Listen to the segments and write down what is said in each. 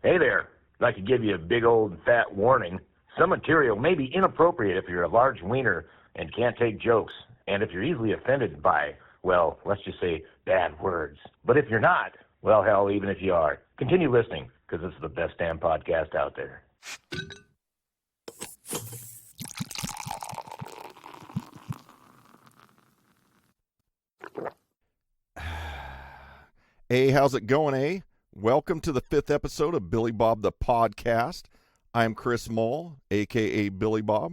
Hey there. I'd like to give you a big old fat warning. Some material may be inappropriate if you're a large wiener and can't take jokes, and if you're easily offended by, well, let's just say bad words. But if you're not, well, hell, even if you are, continue listening, because this is the best damn podcast out there. Hey, how's it going, eh? Welcome to the 5th episode of Billy Bob the Podcast. I'm Chris Mull, a.k.a. Billy Bob.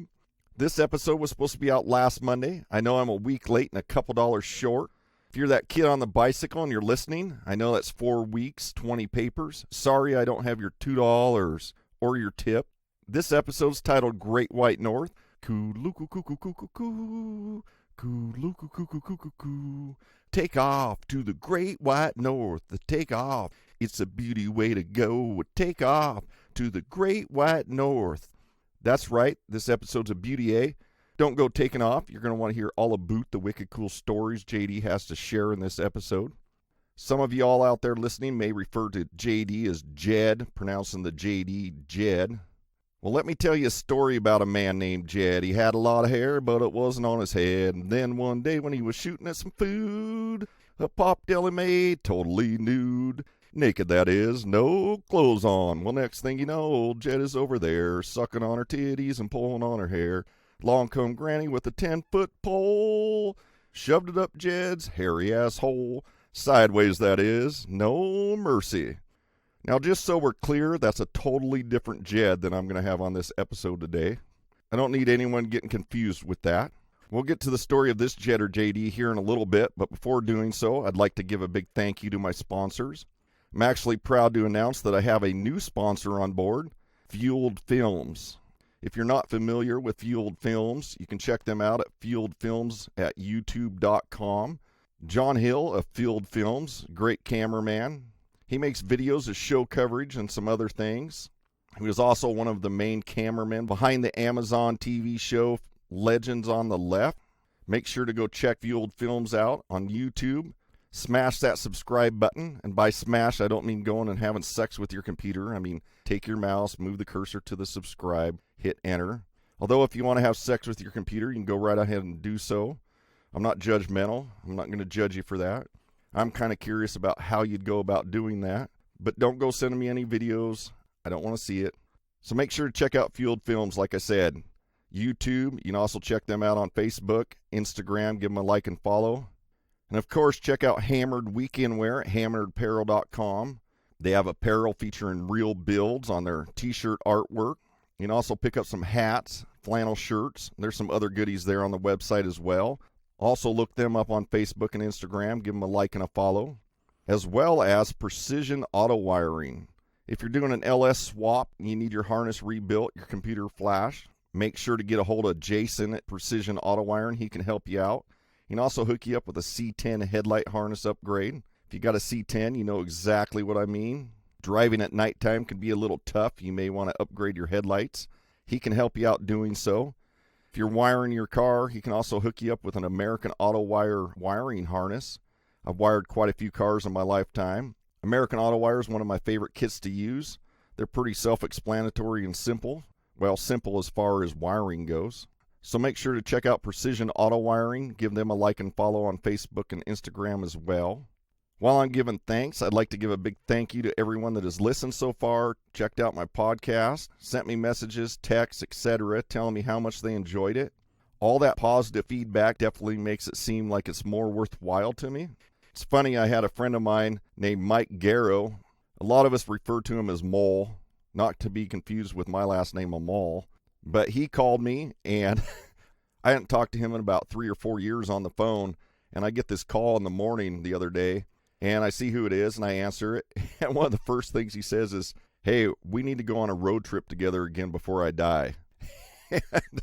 This episode was supposed to be out last Monday. I know I'm a week late and a couple dollars short. If you're that kid on the bicycle and you're listening, I know that's 4 weeks, 20 papers. Sorry I don't have your $2 or your tip. This episode's titled Great White North. Koo-loo-koo-koo-koo-koo-koo. Koo-loo-koo-koo-koo-koo-koo. Take off to the Great White North. The take off. It's a beauty way to go. Take off to the Great White North. That's right. This episode's a beauty, eh? Don't go taking off. You're going to want to hear all about the wicked cool stories JD has to share in this episode. Some of you all out there listening may refer to JD as Jed, pronouncing the JD Jed. Well, let me tell you a story about a man named Jed. He had a lot of hair, but it wasn't on his head. And then one day when he was shooting at some food, a pop deli made totally nude. Naked, that is, no clothes on. Well, next thing you know, old Jed is over there, sucking on her titties and pulling on her hair. Long come Granny with a 10-foot pole, shoved it up Jed's hairy asshole. Sideways, that is, no mercy. Now, just so we're clear, that's a totally different Jed than I'm going to have on this episode today. I don't need anyone getting confused with that. We'll get to the story of this Jed or JD here in a little bit, but before doing so, I'd like to give a big thank you to my sponsors. I'm actually proud to announce that I have a new sponsor on board, Fueled Films. If you're not familiar with Fueled Films, you can check them out at Fueled Films at youtube.com. John Hill of Fueled Films, great cameraman. He makes videos of show coverage and some other things. He was also one of the main cameramen behind the Amazon TV show Legends on the Left. Make sure to go check Fueled Films out on YouTube. Smash that subscribe button. And by smash, I don't mean going and having sex with your computer. I mean, take your mouse, move the cursor to the subscribe, hit enter. Although if you want to have sex with your computer, you can go right ahead and do so. I'm not judgmental. I'm not going to judge you for that. I'm kind of curious about how you'd go about doing that. But don't go sending me any videos. I don't want to see it. So make sure to check out Fueled Films, like I said. YouTube, you can also check them out on Facebook, Instagram, give them a like and follow. And of course, check out Hammered Weekend Wear at hammeredapparel.com. They have apparel featuring real builds on their t-shirt artwork. You can also pick up some hats, flannel shirts. There's some other goodies there on the website as well. Also look them up on Facebook and Instagram. Give them a like and a follow. As well as Precision Auto Wiring. If you're doing an LS swap and you need your harness rebuilt, your computer flash, make sure to get a hold of Jason at Precision Auto Wiring. He can help you out. He can also hook you up with a C10 headlight harness upgrade. If you got a C10, you know exactly what I mean. Driving at nighttime can be a little tough. You may want to upgrade your headlights. He can help you out doing so. If you're wiring your car, he can also hook you up with an American Auto Wire wiring harness. I've wired quite a few cars in my lifetime. American Auto Wire is one of my favorite kits to use. They're pretty self-explanatory and simple. Well, simple as far as wiring goes. So make sure to check out Precision Auto Wiring. Give them a like and follow on Facebook and Instagram as well. While I'm giving thanks, I'd like to give a big thank you to everyone that has listened so far, checked out my podcast, sent me messages, texts, etc., telling me how much they enjoyed it. All that positive feedback definitely makes it seem like it's more worthwhile to me. It's funny, I had a friend of mine named Mike Garrow. A lot of us refer to him as Mole, not to be confused with my last name, Amal. But he called me, and I hadn't talked to him in about 3 or 4 years on the phone, and I get this call in the morning the other day. And I see who it is, and I answer it. And one of the first things he says is, hey, we need to go on a road trip together again before I die. And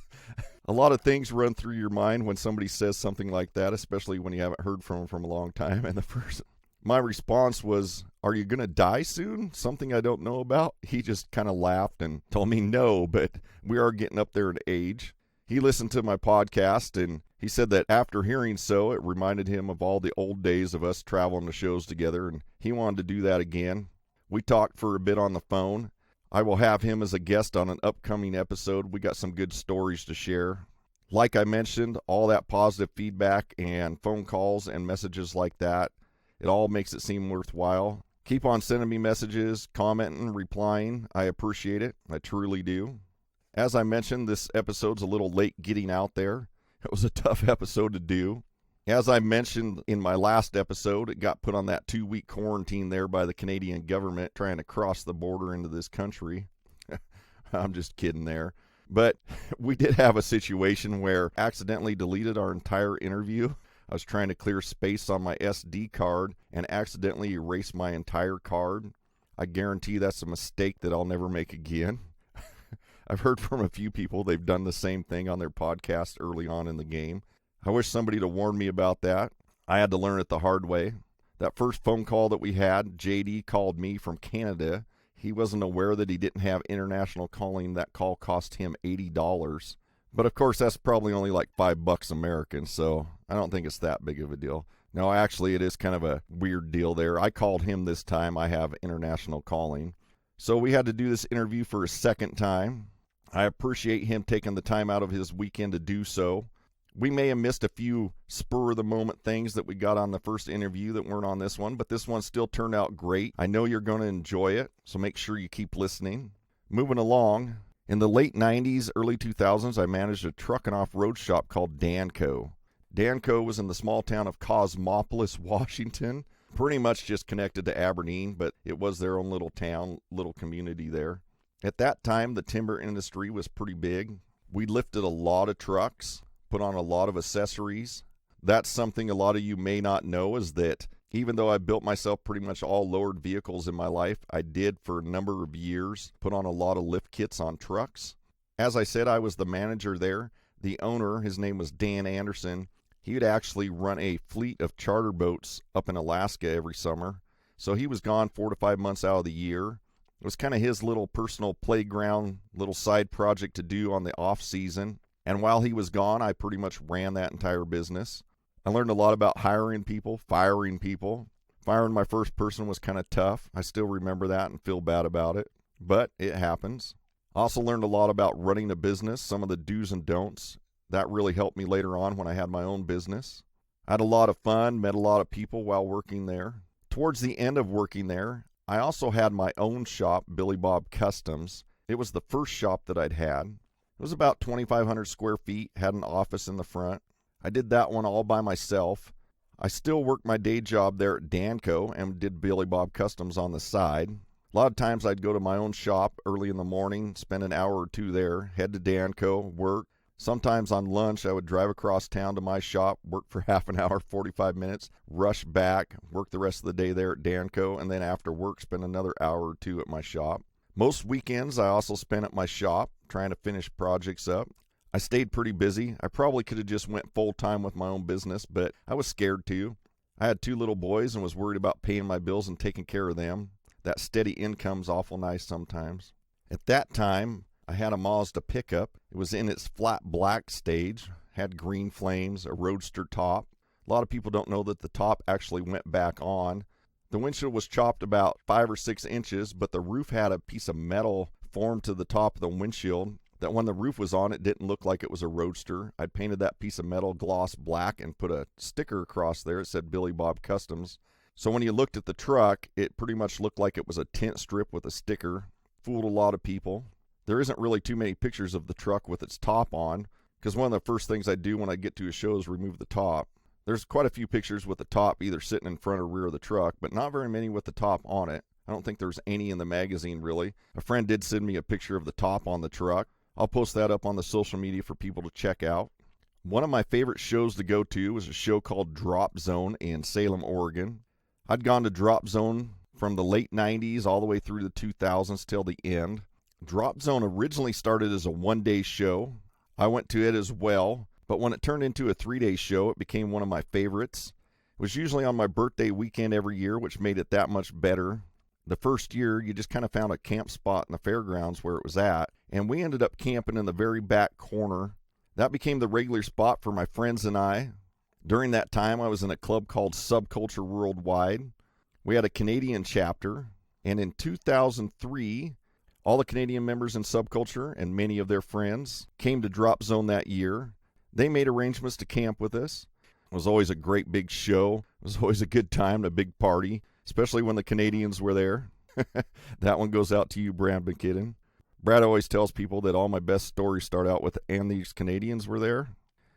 a lot of things run through your mind when somebody says something like that, especially when you haven't heard from them from a long time. And my response was, are you going to die soon? Something I don't know about? He just kind of laughed and told me no, but we are getting up there in age. He listened to my podcast, and he said that after hearing so, it reminded him of all the old days of us traveling to shows together, and he wanted to do that again. We talked for a bit on the phone. I will have him as a guest on an upcoming episode. We got some good stories to share. Like I mentioned, all that positive feedback and phone calls and messages like that, it all makes it seem worthwhile. Keep on sending me messages, commenting, replying. I appreciate it. I truly do. As I mentioned, this episode's a little late getting out there. It was a tough episode to do. As I mentioned in my last episode, it got put on that 2-week quarantine there by the Canadian government trying to cross the border into this country. I'm just kidding there. But we did have a situation where I accidentally deleted our entire interview. I was trying to clear space on my SD card and accidentally erased my entire card. I guarantee that's a mistake that I'll never make again. I've heard from a few people they've done the same thing on their podcast early on in the game. I wish somebody to warn me about that. I had to learn it the hard way. That first phone call that we had, J.D. called me from Canada. He wasn't aware that he didn't have international calling. That call cost him $80. But of course, that's probably only like $5 American, so I don't think it's that big of a deal. No, actually, it is kind of a weird deal there. I called him this time. I have international calling. So we had to do this interview for a second time. I appreciate him taking the time out of his weekend to do so. We may have missed a few spur-of-the-moment things that we got on the first interview that weren't on this one, but this one still turned out great. I know you're going to enjoy it, so make sure you keep listening. Moving along, in the late 90s, early 2000s, I managed a truck and off-road shop called Danco. Danco was in the small town of Cosmopolis, Washington, pretty much just connected to Aberdeen, but it was their own little town, little community there. At that time, the timber industry was pretty big. We lifted a lot of trucks, put on a lot of accessories. That's something a lot of you may not know, is that even though I built myself pretty much all lowered vehicles in my life, I did for a number of years put on a lot of lift kits on trucks. As I said, I was the manager there. The owner, his name was Dan Anderson, he would actually run a fleet of charter boats up in Alaska every summer. So he was gone 4 to 5 months out of the year. It was kind of his little personal playground, little side project to do on the off season. And while he was gone, I pretty much ran that entire business. I learned a lot about hiring people, firing people. Firing my first person was kind of tough. I still remember that and feel bad about it, but it happens. I also learned a lot about running a business, some of the do's and don'ts. That really helped me later on when I had my own business. I had a lot of fun, met a lot of people while working there. Towards the end of working there, I also had my own shop, Billy Bob Customs. It was the first shop that I'd had. It was about 2,500 square feet, had an office in the front. I did that one all by myself. I still worked my day job there at Danco and did Billy Bob Customs on the side. A lot of times I'd go to my own shop early in the morning, spend an hour or two there, head to Danco, work. Sometimes on lunch I would drive across town to my shop, work for half an hour, 45 minutes, rush back, work the rest of the day there at Danco, and then after work spend another hour or two at my shop. Most weekends I also spent at my shop trying to finish projects up. I stayed pretty busy. I probably could have just went full-time with my own business, but I was scared to. I had 2 little boys and was worried about paying my bills and taking care of them. That steady income's awful nice sometimes. At that time, I had a Mazda pickup. It was in its flat black stage, had green flames, a roadster top. A lot of people don't know that the top actually went back on. The windshield was chopped about 5 or 6 inches, but the roof had a piece of metal formed to the top of the windshield that when the roof was on, it didn't look like it was a roadster. I'd painted that piece of metal gloss black and put a sticker across there. It said Billy Bob Customs. So when you looked at the truck, it pretty much looked like it was a tent strip with a sticker. Fooled a lot of people. There isn't really too many pictures of the truck with its top on, because one of the first things I do when I get to a show is remove the top. There's quite a few pictures with the top either sitting in front or rear of the truck, but not very many with the top on it. I don't think there's any in the magazine, really. A friend did send me a picture of the top on the truck. I'll post that up on the social media for people to check out. One of my favorite shows to go to was a show called Drop Zone in Salem, Oregon. I'd gone to Drop Zone from the late 90s all the way through the 2000s till the end. Drop Zone originally started as a 1-day show. I went to it as well, but when it turned into a 3-day show, it became one of my favorites. It was usually on my birthday weekend every year, which made it that much better. The first year, you just kind of found a camp spot in the fairgrounds where it was at, and we ended up camping in the very back corner. That became the regular spot for my friends and I. During that time, I was in a club called Subculture Worldwide. We had a Canadian chapter. And in 2003, all the Canadian members in Subculture and many of their friends came to Drop Zone that year. They made arrangements to camp with us. It was always a great big show. It was always a good time and a big party, especially when the Canadians were there. That one goes out to you, Brad McKidden. Brad always tells people that all my best stories start out with, and these Canadians were there.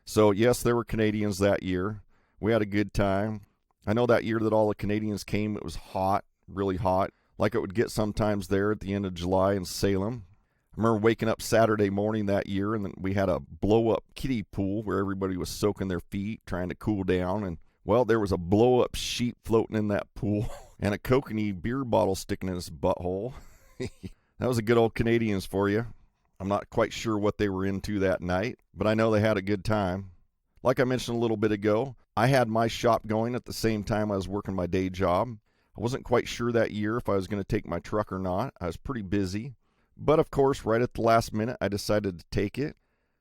So, yes, there were Canadians that year. We had a good time. I know that year that all the Canadians came, it was hot, really hot, like it would get sometimes there at the end of July in Salem. I remember waking up Saturday morning that year, and then we had a blow-up kiddie pool where everybody was soaking their feet, trying to cool down. And, well, there was a blow-up sheep floating in that pool and a kokanee beer bottle sticking in his butthole. That was a good old Canadians for you. I'm not quite sure what they were into that night, but I know they had a good time. Like I mentioned a little bit ago, I had my shop going at the same time I was working my day job. I wasn't quite sure that year if I was going to take my truck or not. I was pretty busy. But of course, right at the last minute, I decided to take it.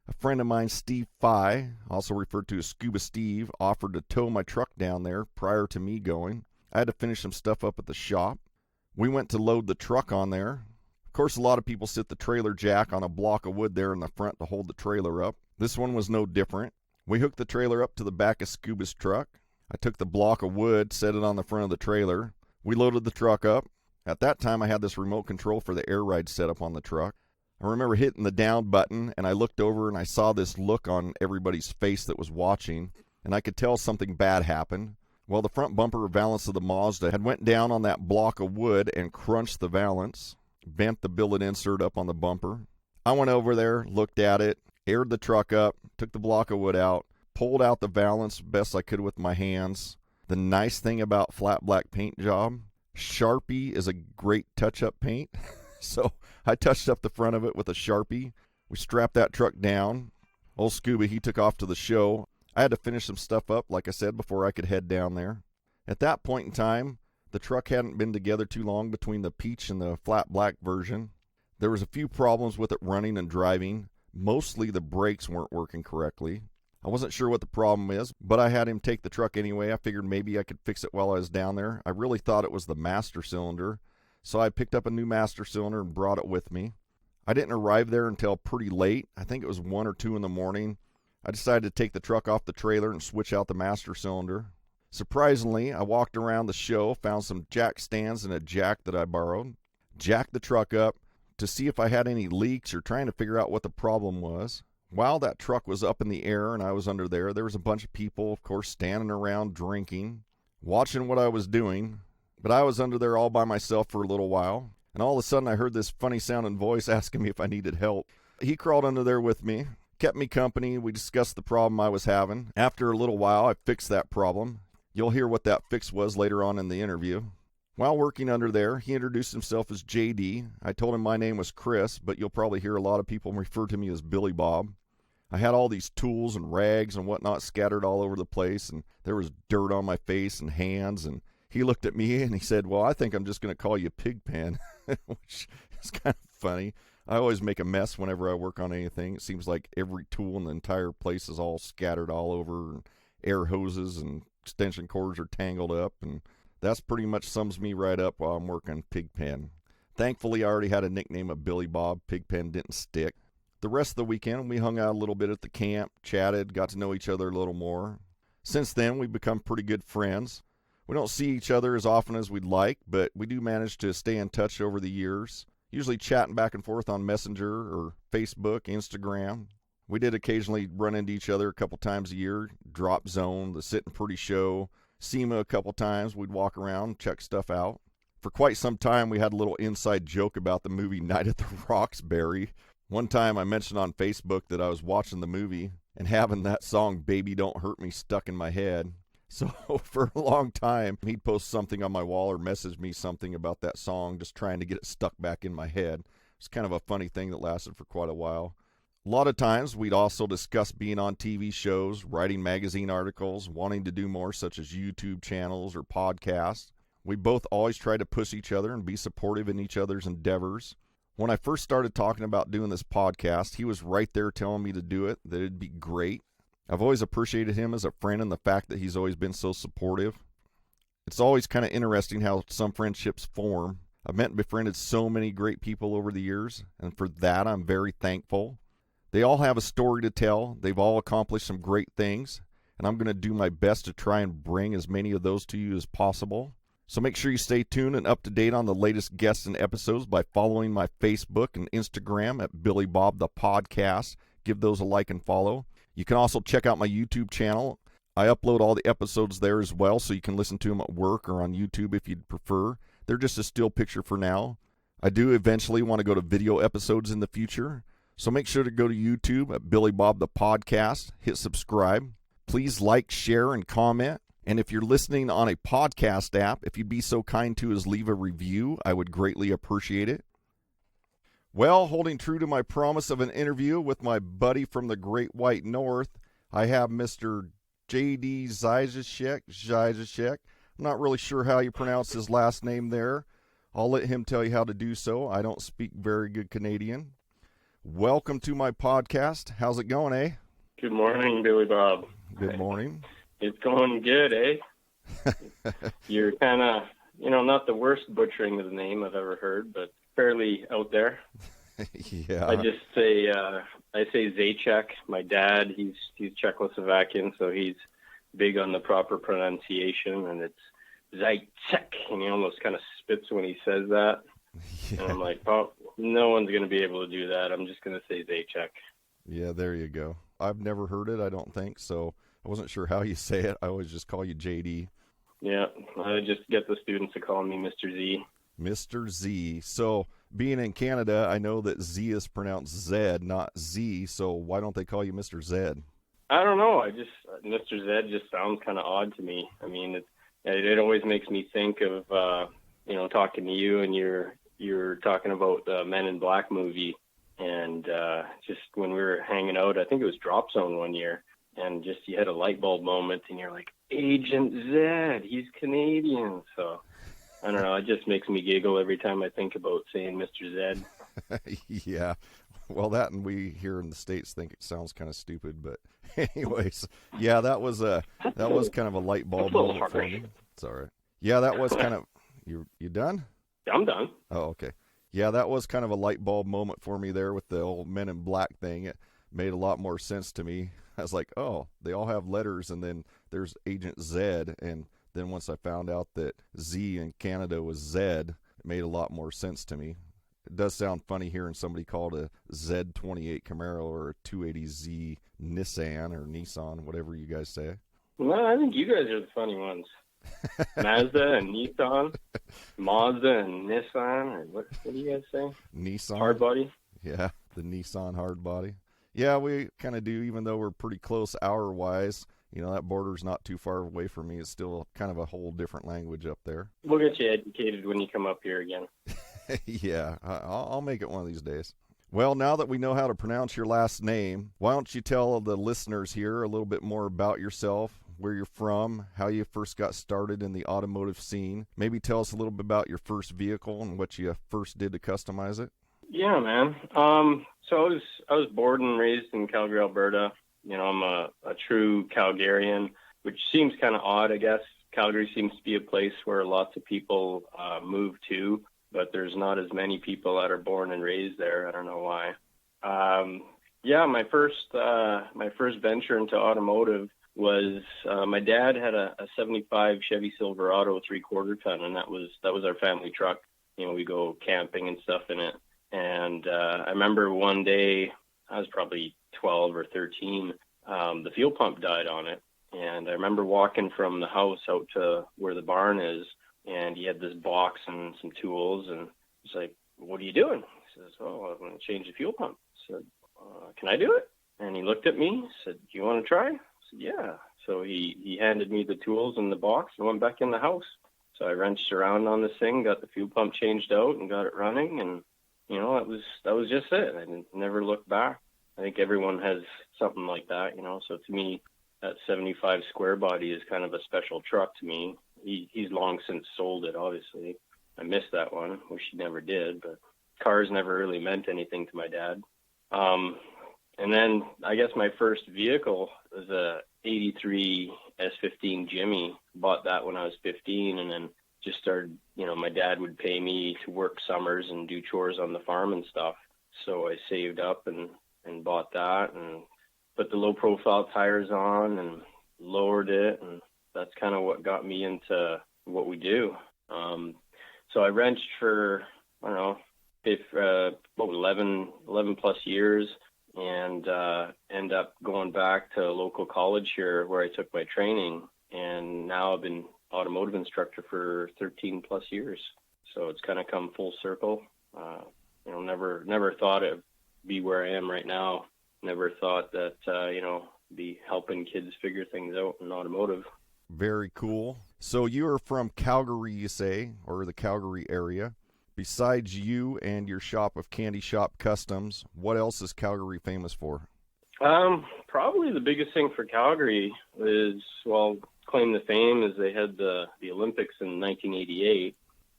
A friend of mine, Steve Fye, also referred to as Scuba Steve, offered to tow my truck down there prior to me going. I had to finish some stuff up at the shop. We went to load the truck on there. Of course, a lot of people sit the trailer jack on a block of wood there in the front to hold the trailer up. This one was no different. We hooked the trailer up to the back of Scuba's truck. I took the block of wood, set it on the front of the trailer. We loaded the truck up. At that time, I had this remote control for the air ride set up on the truck. I remember hitting the down button, and I looked over and I saw this look on everybody's face that was watching, and I could tell something bad happened. Well, the front bumper valance of the Mazda had went down on that block of wood and crunched the valance, bent the billet insert up on the bumper. I went over there, looked at it, aired the truck up, took the block of wood out, pulled out the valance best I could with my hands. The nice thing about flat black paint job, Sharpie is a great touch-up paint. So I touched up the front of it with a Sharpie. We strapped that truck down. Old Scuba, he took off to the show. I had to finish some stuff up, like I said, before I could head down there. At that point in time, the truck hadn't been together too long between the peach and the flat black version. There was a few problems with it running and driving. Mostly the brakes weren't working correctly. I wasn't sure what the problem is, but I had him take the truck anyway. I figured maybe I could fix it while I was down there. I really thought it was the master cylinder, so I picked up a new master cylinder and brought it with me. I didn't arrive there until pretty late. I think it was 1 or 2 in the morning. I decided to take the truck off the trailer and switch out the master cylinder. Surprisingly, I walked around the show, found some jack stands and a jack that I borrowed, jacked the truck up to see if I had any leaks or trying to figure out what the problem was. While that truck was up in the air and I was under there was a bunch of people, of course, standing around drinking, watching what I was doing. But I was under there all by myself for a little while, and all of a sudden I heard this funny-sounding voice asking me if I needed help. He crawled under there with me, kept me company. We discussed the problem I was having. After a little while, I fixed that problem. You'll hear what that fix was later on in the interview. While working under there, he introduced himself as J.D. I told him my name was Chris, but you'll probably hear a lot of people refer to me as Billy Bob. I had all these tools and rags and whatnot scattered all over the place, and there was dirt on my face and hands, and he looked at me and he said, "Well, I think I'm just going to call you Pigpen," which is kind of funny. I always make a mess whenever I work on anything. It seems like every tool in the entire place is all scattered all over, and air hoses and extension cords are tangled up, and that's pretty much sums me right up while I'm working Pigpen. Thankfully, I already had a nickname of Billy Bob. Pigpen didn't stick. The rest of the weekend, we hung out a little bit at the camp, chatted, got to know each other a little more. Since then, we've become pretty good friends. We don't see each other as often as we'd like, but we do manage to stay in touch over the years, usually chatting back and forth on Messenger or Facebook, Instagram. We did occasionally run into each other a couple times a year, Drop Zone, the Sitting Pretty Show, SEMA a couple times. We'd walk around, check stuff out. For quite some time, we had a little inside joke about the movie Night at the Roxbury. One time I mentioned on Facebook that I was watching the movie and having that song Baby Don't Hurt Me stuck in my head. So for a long time, he'd post something on my wall or message me something about that song, just trying to get it stuck back in my head. It's kind of a funny thing that lasted for quite a while. A lot of times we'd also discuss being on TV shows, writing magazine articles, wanting to do more such as YouTube channels or podcasts. We both always try to push each other and be supportive in each other's endeavors. When I first started talking about doing this podcast, he was right there telling me to do it, that it'd be great. I've always appreciated him as a friend and the fact that he's always been so supportive. It's always kind of interesting how some friendships form. I've met and befriended so many great people over the years, and for that I'm very thankful. They all have a story to tell. They've all accomplished some great things, and I'm going to do my best to try and bring as many of those to you as possible. So make sure you stay tuned and up to date on the latest guests and episodes by following my Facebook and Instagram at Billy Bob the Podcast. Give those a like and follow. You can also check out my YouTube channel. I upload all the episodes there as well, so you can listen to them at work or on YouTube if you'd prefer. They're just a still picture for now. I do eventually want to go to video episodes in the future. So make sure to go to YouTube at Billy Bob the Podcast. Hit subscribe. Please like, share, and comment. And if you're listening on a podcast app, if you'd be so kind to as leave a review, I would greatly appreciate it. Well, holding true to my promise of an interview with my buddy from the Great White North, I have Mr. J.D. Zajicek. I'm not really sure how you pronounce his last name there. I'll let him tell you how to do so. I don't speak very good Canadian. Welcome to my podcast. How's it going, eh? Good morning, Billy Bob. Good morning. It's going good, eh? You're kind of, not the worst butchering of the name I've ever heard, but fairly out there. Yeah. I say Zajicek. My dad, he's Czechoslovakian, so he's big on the proper pronunciation, and it's Zajicek, and he almost kind of spits when he says that. Yeah. And I'm like, oh, no one's going to be able to do that. I'm just going to say Zajicek. Yeah, there you go. I've never heard it, I don't think, so I wasn't sure how you say it. I always just call you JD. Yeah, I just get the students to call me Mr. Z. Mr. Z. So, being in Canada, I know that Z is pronounced Zed, not Z, so why don't they call you Mr. Zed? I don't know. Mr. Zed just sounds kind of odd to me. I mean, it always makes me think of, talking to you, and you're talking about the Men in Black movie, and just when we were hanging out, I think it was Drop Zone one year, and just you had a light bulb moment, and you're like, Agent Zed, he's Canadian. So I don't know. It just makes me giggle every time I think about saying Mr. Zed. Yeah. Well, that and we here in the States think it sounds kind of stupid, but anyways, yeah, that was kind of a light bulb moment for me. It's all right. Yeah, that was kind of you done? I'm done. Oh, okay. Yeah, that was kind of a light bulb moment for me there with the old Men in Black thing. It made a lot more sense to me. I was like, oh, they all have letters, and then there's Agent Zed, and then once I found out that Z in Canada was Zed, it made a lot more sense to me. It does sound funny hearing somebody called a Z28 Camaro or a 280Z Nissan, whatever you guys say. Well, I think you guys are the funny ones. Mazda and Nissan, Mazda and Nissan, or what do you guys say? Nissan. Hard body? Yeah, the Nissan hard body. Yeah, we kind of do, even though we're pretty close hour-wise. That border's not too far away from me. It's still kind of a whole different language up there. We'll get you educated when you come up here again. Yeah, I'll make it one of these days. Well, now that we know how to pronounce your last name, why don't you tell the listeners here a little bit more about yourself, where you're from, how you first got started in the automotive scene. Maybe tell us a little bit about your first vehicle and what you first did to customize it. Yeah, man. So I was born and raised in Calgary, Alberta. I'm a true Calgarian, which seems kind of odd, I guess. Calgary seems to be a place where lots of people move to, but there's not as many people that are born and raised there. I don't know why. My first venture into automotive was my dad had a 75 Chevy Silverado 3/4 ton, and that was our family truck. We go camping and stuff in it. And I remember one day, I was probably 12 or 13, the fuel pump died on it. And I remember walking from the house out to where the barn is, and he had this box and some tools, and he's like, "What are you doing?" He says, "Oh, I'm going to change the fuel pump." I said, "Can I do it?" And he looked at me, said, "Do you want to try?" I said, "Yeah." So he handed me the tools and the box and went back in the house. So I wrenched around on this thing, got the fuel pump changed out and got it running, and that was just it. I never looked back. I think everyone has something like that, So to me, that 75 square body is kind of a special truck to me. He's long since sold it, obviously. I missed that one. Wish he never did, but cars never really meant anything to my dad. And then I guess my first vehicle was a 83 S15 Jimmy. Bought that when I was 15, and then just started, my dad would pay me to work summers and do chores on the farm and stuff. So I saved up and bought that and put the low profile tires on and lowered it. And that's kind of what got me into what we do. So I wrenched for, I don't know, 11 plus years, and end up going back to a local college here where I took my training. And now I've been automotive instructor for 13 plus years. So it's kind of come full circle. Never thought it'd be where I am right now. Never thought that, be helping kids figure things out in automotive. Very cool. So you are from Calgary, you say, or the Calgary area. Besides you and your shop of Candy Shop Customs, what else is Calgary famous for? Probably the biggest thing for Calgary is, claim to fame is they had the Olympics in 1988,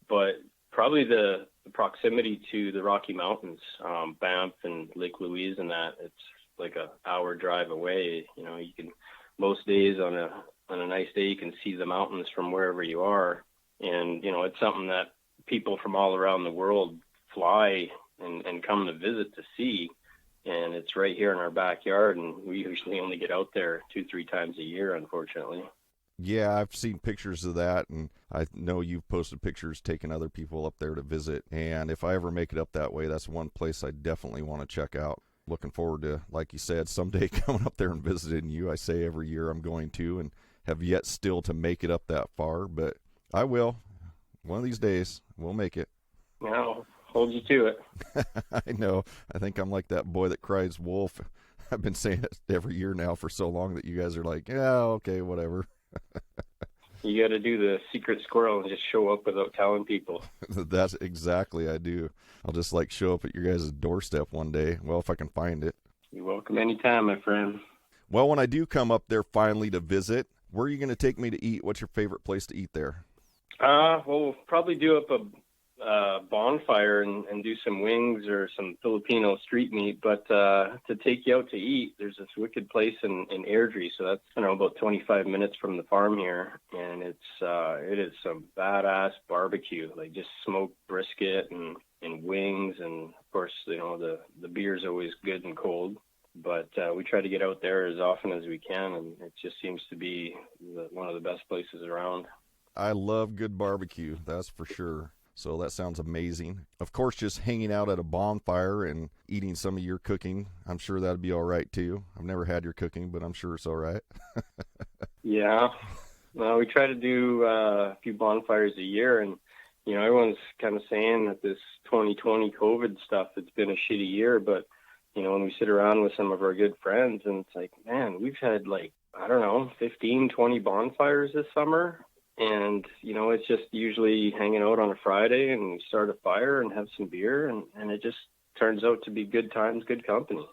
but probably the proximity to the Rocky Mountains, Banff and Lake Louise, and that it's like an hour drive away. You can, most days on a nice day, you can see the mountains from wherever you are. And, it's something that people from all around the world fly and come to visit to see. And it's right here in our backyard. And we usually only get out there 2-3 times a year, unfortunately. Yeah, I've seen pictures of that, and I know you've posted pictures taking other people up there to visit. And if I ever make it up that way, that's one place I definitely want to check out. Looking forward to, like you said, someday coming up there and visiting you. I say every year I'm going to, and have yet still to make it up that far, but I will. One of these days, we'll make it. I'll hold you to it. I know. I think I'm like that boy that cries wolf. I've been saying it every year now for so long that you guys are like, yeah, okay, whatever. You got to do the secret squirrel and just show up without telling people. That's exactly I do. I'll just show up at your guys' doorstep one day. Well, if I can find it. You're welcome anytime, my friend. Well, when I do come up there finally to visit, where are you going to take me to eat? What's your favorite place to eat there? We'll probably do up a bonfire and do some wings or some Filipino street meat. But to take you out to eat, there's this wicked place in Airdrie. So that's about 25 minutes from the farm here, and it is some badass barbecue, like just smoked brisket and wings, and of course the beer's always good and cold. But we try to get out there as often as we can, and it just seems to be one of the best places around. I love good barbecue, that's for sure. So that sounds amazing. Of course, just hanging out at a bonfire and eating some of your cooking, I'm sure that'd be all right too. I've never had your cooking, but I'm sure it's all right. Yeah. Well, we try to do a few bonfires a year, and everyone's kind of saying that this 2020 COVID stuff, it's been a shitty year, but when we sit around with some of our good friends, and it's like, man, we've had 15, 20 bonfires this summer. And, it's just usually hanging out on a Friday, and we start a fire and have some beer, and it just turns out to be good times, good company.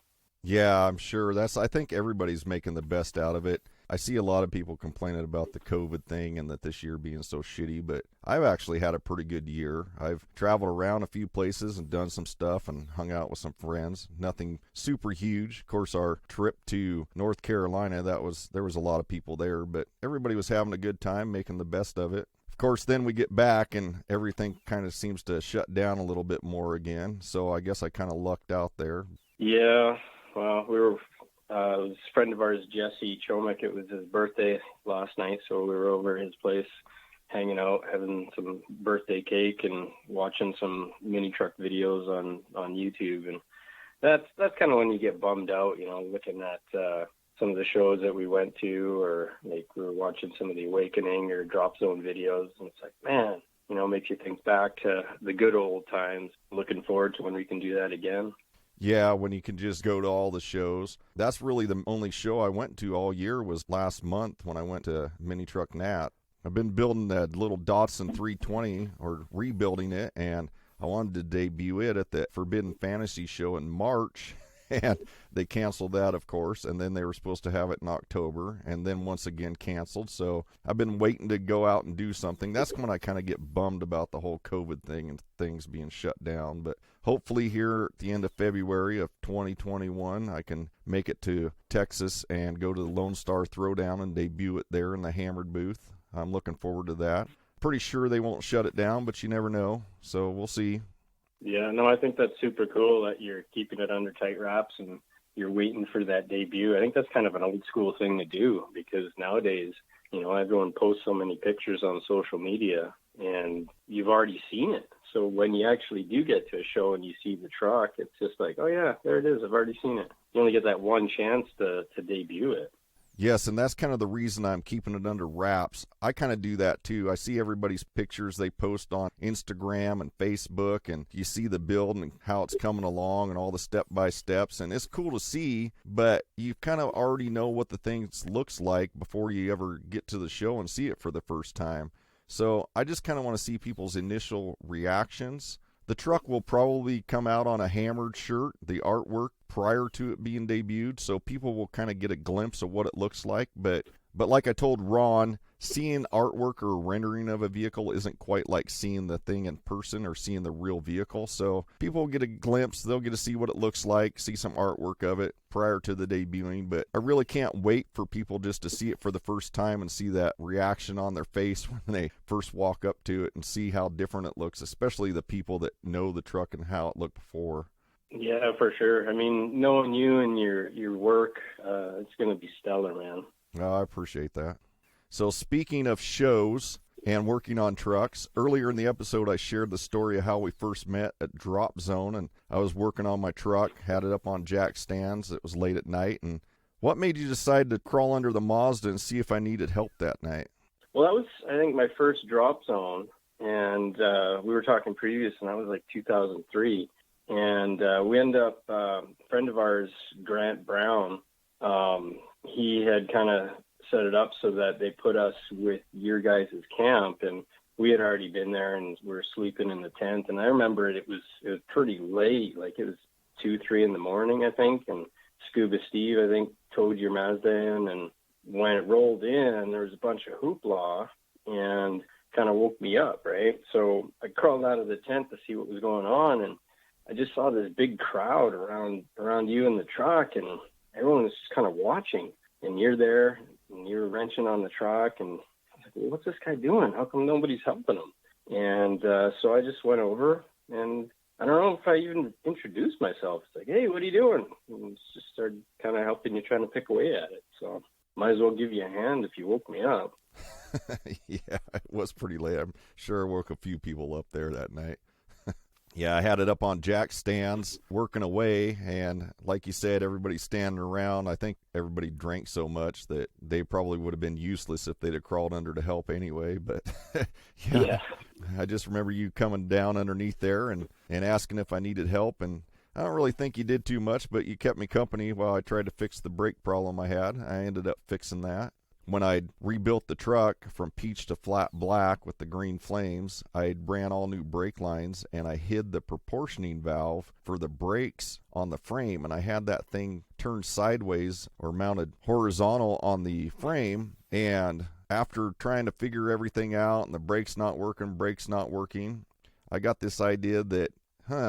Yeah, I'm sure. I think everybody's making the best out of it. I see a lot of people complaining about the COVID thing and that this year being so shitty, but I've actually had a pretty good year. I've traveled around a few places and done some stuff and hung out with some friends. Nothing super huge. Of course, our trip to North Carolina, there was a lot of people there, but everybody was having a good time, making the best of it. Of course, then we get back and everything kind of seems to shut down a little bit more again, so I guess I kind of lucked out there. Yeah, well, we were... a friend of ours, Jesse Chomick, it was his birthday last night, so we were over at his place hanging out, having some birthday cake and watching some mini truck videos on YouTube. And that's kind of when you get bummed out, looking at some of the shows that we went to, or we were watching some of the Awakening or Drop Zone videos, and it's like, man, makes you think back to the good old times. Looking forward to when we can do that again. Yeah, when you can just go to all the shows. That's really the only show I went to all year was last month when I went to Mini Truck Nat. I've been building that little Datsun 320, or rebuilding it, and I wanted to debut it at the Forbidden Fantasy show in March, and they canceled that, of course, and then they were supposed to have it in October, and then once again canceled. So I've been waiting to go out and do something. That's when I kind of get bummed about the whole COVID thing and things being shut down. But hopefully here at the end of February of 2021, I can make it to Texas and go to the Lone Star Throwdown and debut it there in the Hammered booth. I'm looking forward to that. Pretty sure they won't shut it down, but you never know. So we'll see. Yeah, no, I think that's super cool that you're keeping it under tight wraps and you're waiting for that debut. I think that's kind of an old school thing to do because nowadays, everyone posts so many pictures on social media and you've already seen it. So when you actually do get to a show and you see the truck, it's just like, oh yeah, there it is. I've already seen it. You only get that one chance to debut it. Yes, and that's kind of the reason I'm keeping it under wraps. I kind of do that too. I see everybody's pictures they post on Instagram and Facebook, and you see the build and how it's coming along and all the step-by-steps, and it's cool to see, but you kind of already know what the thing looks like before you ever get to the show and see it for the first time. So I just kind of want to see people's initial reactions. The truck will probably come out on a hammered shirt, the artwork prior to it being debuted, so people will kind of get a glimpse of what it looks like. But like I told Ron, seeing artwork or rendering of a vehicle isn't quite like seeing the thing in person or seeing the real vehicle. So people will get a glimpse, they'll get to see what it looks like, see some artwork of it prior to the debuting. But I really can't wait for people just to see it for the first time and see that reaction on their face when they first walk up to it and see how different it looks, especially the people that know the truck and how it looked before. Yeah, for sure. I mean, knowing you and your work, it's going to be stellar, man. Oh, I appreciate that. So speaking of shows and working on trucks, earlier in the episode I shared the story of how we first met at Drop Zone, and I was working on my truck, had it up on jack stands. It was late at night. And what made you decide to crawl under the Mazda and see if I needed help that night? Well, that was, I think, my first Drop Zone, and we were talking previous, and that was like 2003. And we ended up, a friend of ours, Grant Brown, he had kind of set it up so that they put us with your guys' camp, and we had already been there and we were sleeping in the tent. And I remember it was pretty late, like it was 2-3 in the morning, I think. And Scuba Steve, I think, towed your Mazda in, and when it rolled in, there was a bunch of hoopla and kind of woke me up, right? So I crawled out of the tent to see what was going on, and I just saw this big crowd around you in the truck, and everyone was just kind of watching. And you're there, and you're wrenching on the truck, and I was like, well, what's this guy doing? How come nobody's helping him? And so I just went over, and I don't know if I even introduced myself. It's like, hey, what are you doing? And just started kind of helping you, trying to pick away at it. So might as well give you a hand if you woke me up. Yeah, it was pretty late. I'm sure I woke a few people up there that night. Yeah, I had it up on jack stands, working away, and like you said, everybody's standing around. I think everybody drank so much that they probably would have been useless if they'd have crawled under to help anyway. But yeah, I just remember you coming down underneath there and asking if I needed help, and I don't really think you did too much, but you kept me company while I tried to fix the brake problem I had. I ended up fixing that. When I'd rebuilt the truck from peach to flat black with the green flames, I ran all new brake lines, and I hid the proportioning valve for the brakes on the frame, and I had that thing turned sideways or mounted horizontal on the frame. And after trying to figure everything out and the brakes not working, I got this idea that,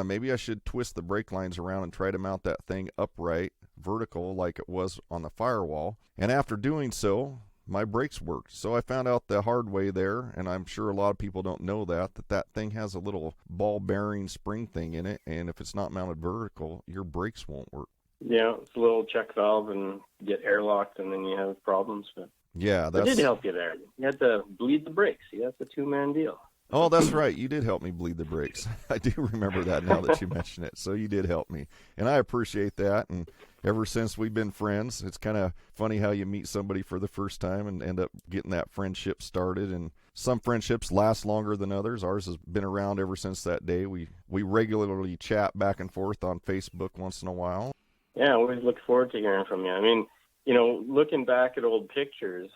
maybe I should twist the brake lines around and try to mount that thing upright, vertical, like it was on the firewall. And after doing so, my brakes worked. So I found out the hard way there, and I'm sure a lot of people don't know that thing has a little ball bearing spring thing in it, and if it's not mounted vertical, your brakes won't work. Yeah, it's a little check valve and get airlocked, and then you have problems. But yeah, I did help you there. You had to bleed the brakes. See, that's a two-man deal. Oh, that's right. You did help me bleed the brakes. I do remember that now that you mention it. So you did help me, and I appreciate that. And ever since we've been friends, it's kind of funny how you meet somebody for the first time and end up getting that friendship started. And some friendships last longer than others. Ours has been around ever since that day. We regularly chat back and forth on Facebook once in a while. Yeah, I always look forward to hearing from you. I mean, looking back at old pictures,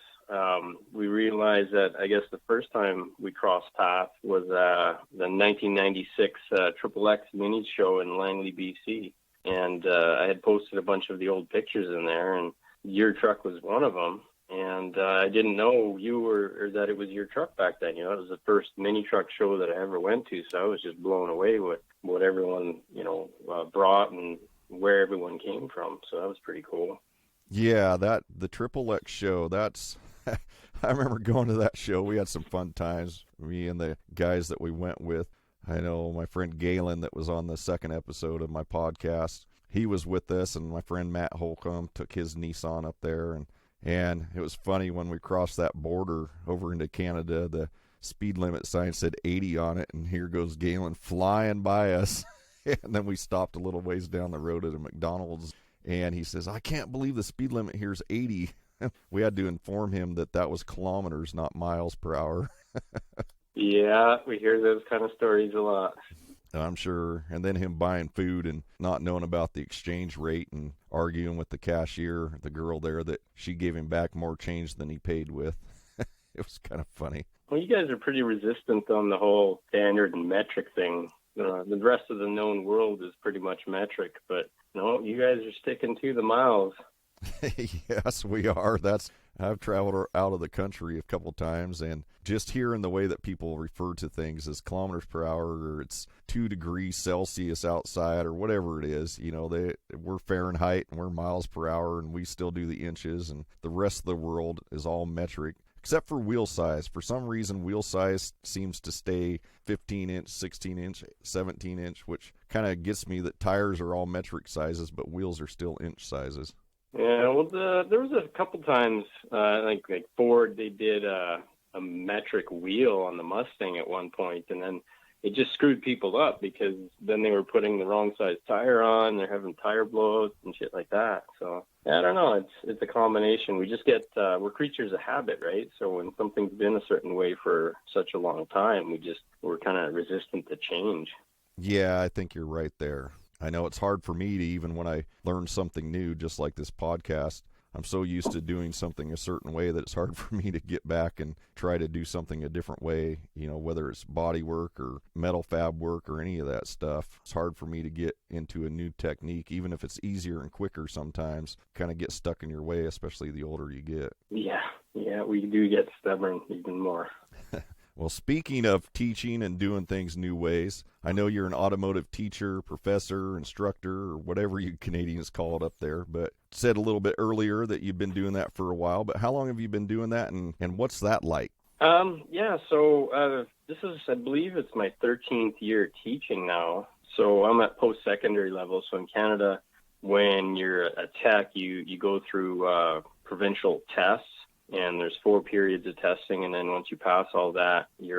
we realized that I guess the first time we crossed paths was the 1996 Triple X Mini show in Langley, BC. And I had posted a bunch of the old pictures in there, and your truck was one of them. And I didn't know or that it was your truck back then. It was the first mini truck show that I ever went to, so I was just blown away with what everyone, brought and where everyone came from. So that was pretty cool. Yeah, the Triple X show, that's I remember going to that show. We had some fun times, me and the guys that we went with. I know my friend Galen that was on the second episode of my podcast. He was with us, and my friend Matt Holcomb took his Nissan up there. And it was funny when we crossed that border over into Canada, the speed limit sign said 80 on it, and here goes Galen flying by us. And then we stopped a little ways down the road at a McDonald's, and he says, I can't believe the speed limit here is 80. We had to inform him that was kilometers, not miles per hour. Yeah, we hear those kind of stories a lot. I'm sure. And then him buying food and not knowing about the exchange rate and arguing with the cashier, the girl there, that she gave him back more change than he paid with. It was kind of funny. Well, you guys are pretty resistant on the whole standard and metric thing. The rest of the known world is pretty much metric, but no, you guys are sticking to the miles. Yes, we are. I've traveled out of the country a couple times, and just hearing the way that people refer to things as kilometers per hour, or it's 2 degrees Celsius outside, or whatever it is, we're Fahrenheit and we're miles per hour, and we still do the inches, and the rest of the world is all metric, except for wheel size. For some reason, wheel size seems to stay 15-inch, 16-inch, 17-inch, which kind of gets me that tires are all metric sizes, but wheels are still inch sizes. Yeah, well, there was a couple times, like Ford, they did a metric wheel on the Mustang at one point, and then it just screwed people up because then they were putting the wrong size tire on, they're having tire blowouts and shit like that. So, I don't know, it's a combination. We just get, we're creatures of habit, right? So when something's been a certain way for such a long time, we're kind of resistant to change. Yeah, I think you're right there. I know it's hard for me to, even when I learn something new, just like this podcast, I'm so used to doing something a certain way that it's hard for me to get back and try to do something a different way, whether it's body work or metal fab work or any of that stuff. It's hard for me to get into a new technique, even if it's easier and quicker sometimes, kind of get stuck in your way, especially the older you get. Yeah, we do get stubborn even more. Well, speaking of teaching and doing things new ways, I know you're an automotive teacher, professor, instructor, or whatever you Canadians call it up there, but said a little bit earlier that you've been doing that for a while. But how long have you been doing that, and what's that like? So this is, I believe it's my 13th year teaching now. So I'm at post-secondary level. So in Canada, when you're a tech, you go through provincial tests. And there's 4 periods of testing, and then once you pass all that, you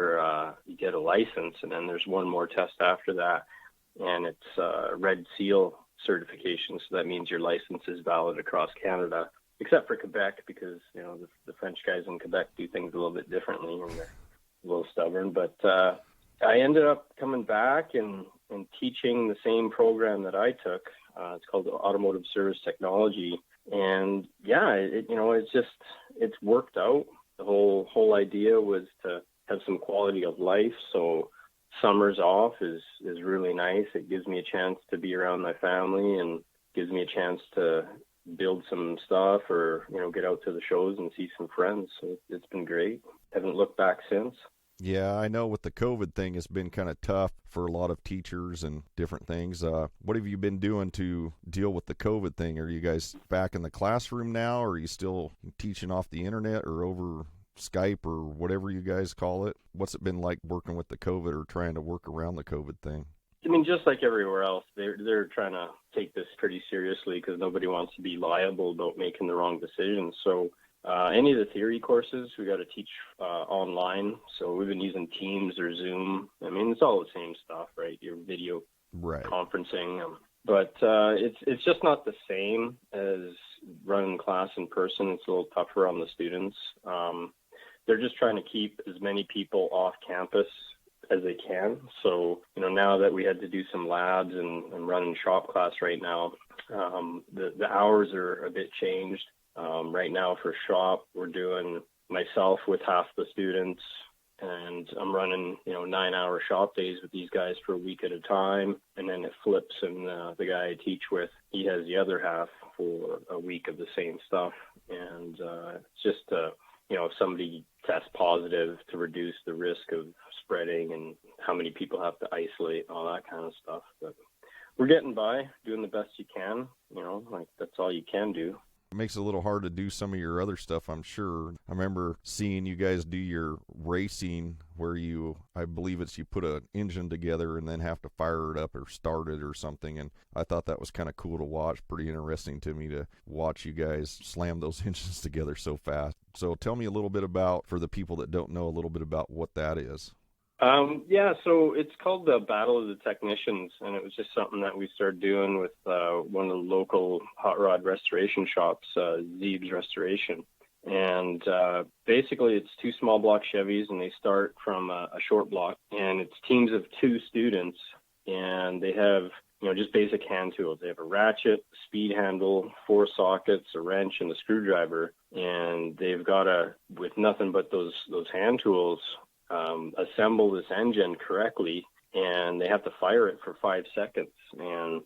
get a license, and then there's one more test after that, and it's Red Seal certification. So that means your license is valid across Canada, except for Quebec, because the French guys in Quebec do things a little bit differently, and they're a little stubborn. But I ended up coming back and teaching the same program that I took. It's called Automotive Service Technology. And yeah, it's worked out. The whole idea was to have some quality of life. So summers off is really nice. It gives me a chance to be around my family and gives me a chance to build some stuff or, get out to the shows and see some friends. So it's been great. Haven't looked back since. Yeah, I know with the COVID thing, it's been kind of tough for a lot of teachers and different things. What have you been doing to deal with the COVID thing? Are you guys back in the classroom now, or are you still teaching off the internet or over Skype or whatever you guys call it? What's it been like working with the COVID or trying to work around the COVID thing? I mean, just like everywhere else, they're trying to take this pretty seriously because nobody wants to be liable about making the wrong decisions. So any of the theory courses, we got to teach online. So we've been using Teams or Zoom. I mean, it's all the same stuff, right? Your video conferencing. But it's just not the same as running class in person. It's a little tougher on the students. They're just trying to keep as many people off campus as they can. So, now that we had to do some labs and running shop class right now, the hours are a bit changed. Right now for shop, we're doing myself with half the students, and I'm running, 9-hour shop days with these guys for a week at a time. And then it flips, and the guy I teach with, he has the other half for a week of the same stuff. And it's just, if somebody tests positive, to reduce the risk of spreading and how many people have to isolate, all that kind of stuff. But we're getting by, doing the best you can, that's all you can do. It makes it a little hard to do some of your other stuff, I'm sure. I remember seeing you guys do your racing where I believe you put an engine together and then have to fire it up or start it or something. And I thought that was kind of cool to watch. Pretty interesting to me to watch you guys slam those engines together so fast. So tell me a little bit about, for the people that don't know, a little bit about what that is. So it's called the Battle of the Technicians, and it was just something that we started doing with one of the local hot rod restoration shops, Zeeb's Restoration. And basically it's two small block Chevys, and they start from a short block, and it's teams of 2 students, and they have, just basic hand tools. They have a ratchet, a speed handle, 4 sockets, a wrench, and a screwdriver, and they've got to, with nothing but those hand tools, assemble this engine correctly, and they have to fire it for 5 seconds. And,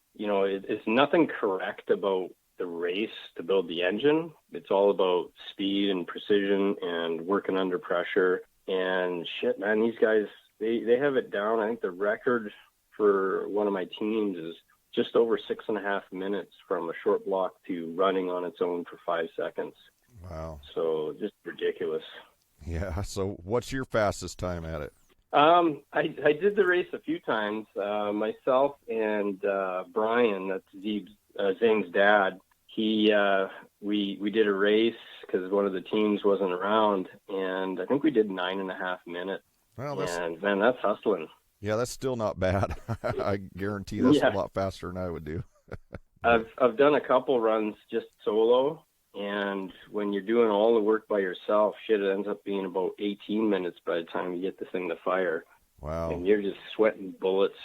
it's nothing correct about the race to build the engine. It's all about speed and precision and working under pressure. And shit, man, these guys, they have it down. I think the record for one of my teams is just over 6.5 minutes from a short block to running on its own for 5 seconds. Wow. So just ridiculous. Yeah. So what's your fastest time at it? I did the race a few times. Myself and Brian, that's Zane's dad, we did a race because one of the teams wasn't around, and I think we did 9.5 minutes. Well, man, that's hustling. Yeah, that's still not bad. I guarantee that's a lot faster than I would do. I've done a couple runs just solo, and when you're doing all the work by yourself, shit, it ends up being about 18 minutes by the time you get the thing to fire. Wow. And you're just sweating bullets.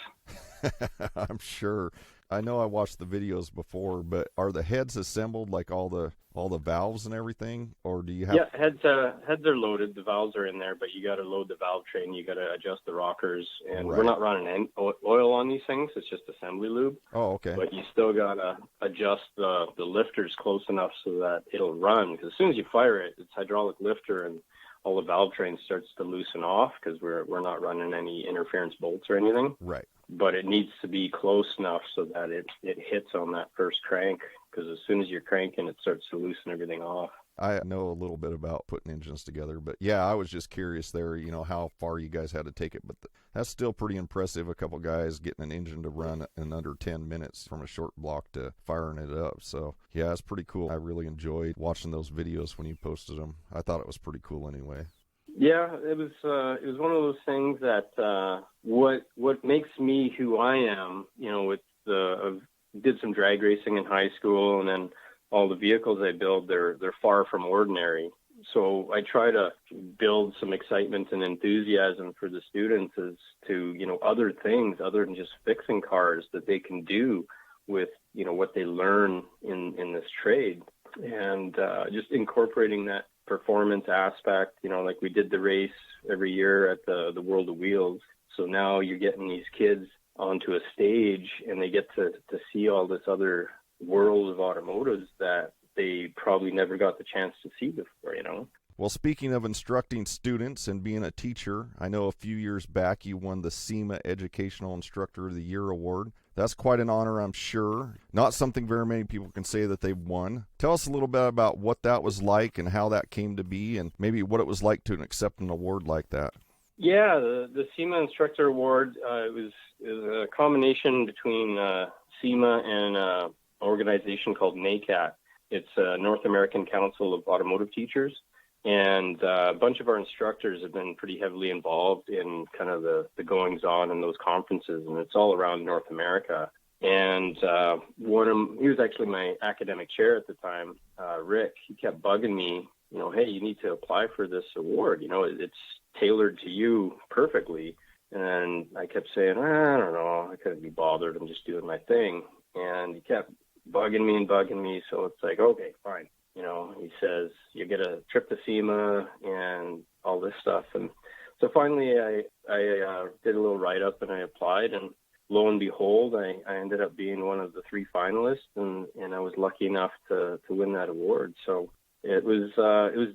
I'm sure. I know I watched the videos before, but are the heads assembled, like all the valves and everything, or do you have? Yeah, heads are loaded. The valves are in there, but you got to load the valve train. You got to adjust the rockers, and We're not running oil on these things. It's just assembly lube. Oh, okay. But you still got to adjust the lifters close enough so that it'll run. Because as soon as you fire it, it's hydraulic lifter, and all the valve train starts to loosen off because we're not running any interference bolts or anything. Right. But it needs to be close enough so that it hits on that first crank, because as soon as you're cranking, it starts to loosen everything off. I know a little bit about putting engines together, but yeah, I was just curious there, how far you guys had to take it. But that's still pretty impressive, a couple guys getting an engine to run in under 10 minutes from a short block to firing it up. So yeah, it's pretty cool. I really enjoyed watching those videos when you posted them. I thought it was pretty cool anyway. Yeah, it was one of those things that what makes me who I am, I did some drag racing in high school, and then all the vehicles I build, they're far from ordinary. So I try to build some excitement and enthusiasm for the students as to, other things other than just fixing cars that they can do with, what they learn in this trade, and just incorporating that performance aspect, like we did the race every year at the World of Wheels. So now you're getting these kids onto a stage, and they get to see all this other world of automotives that they probably never got the chance to see before, Well, speaking of instructing students and being a teacher, I know a few years back you won the SEMA Educational Instructor of the Year award. That's quite an honor, I'm sure. Not something very many people can say that they've won. Tell us a little bit about what that was like and how that came to be, and maybe what it was like to accept an award like that. Yeah, the SEMA Instructor Award, it was a combination between SEMA and an organization called NACAT. It's a North American Council of Automotive Teachers. And a bunch of our instructors have been pretty heavily involved in kind of the goings-on in those conferences, and it's all around North America. And he was actually my academic chair at the time, Rick. He kept bugging me, hey, you need to apply for this award. It's tailored to you perfectly. And I kept saying, I don't know, I couldn't be bothered. I'm just doing my thing. And he kept bugging me. So it's like, okay, fine. He says, you get a trip to SEMA and all this stuff. And so finally I did a little write-up and I applied, and lo and behold, I ended up being one of the 3 finalists, and I was lucky enough to win that award. So it was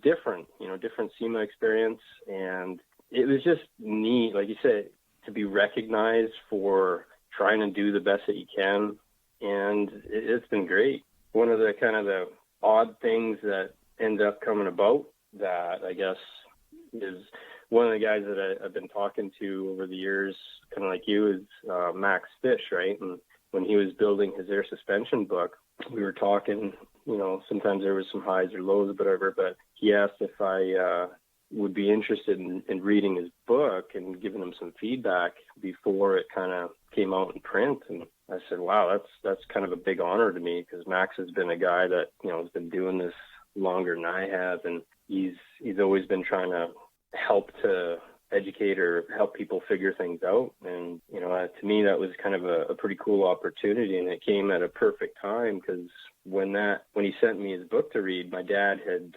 different, different SEMA experience. And it was just neat, like you said, to be recognized for trying to do the best that you can. And it's been great. One of the kind of the odd things that end up coming about that I guess is one of the guys that I've been talking to over the years, kind of like you, is Max Fish, right? And when he was building his air suspension book, we were talking, sometimes there was some highs or lows, whatever, but he asked if I would be interested in reading his book and giving him some feedback before it kind of came out in print. And I said, wow, that's kind of a big honor to me, because Max has been a guy that, has been doing this longer than I have. And he's always been trying to help to educate or help people figure things out. And, to me, that was kind of a pretty cool opportunity. And it came at a perfect time, because when he sent me his book to read, my dad had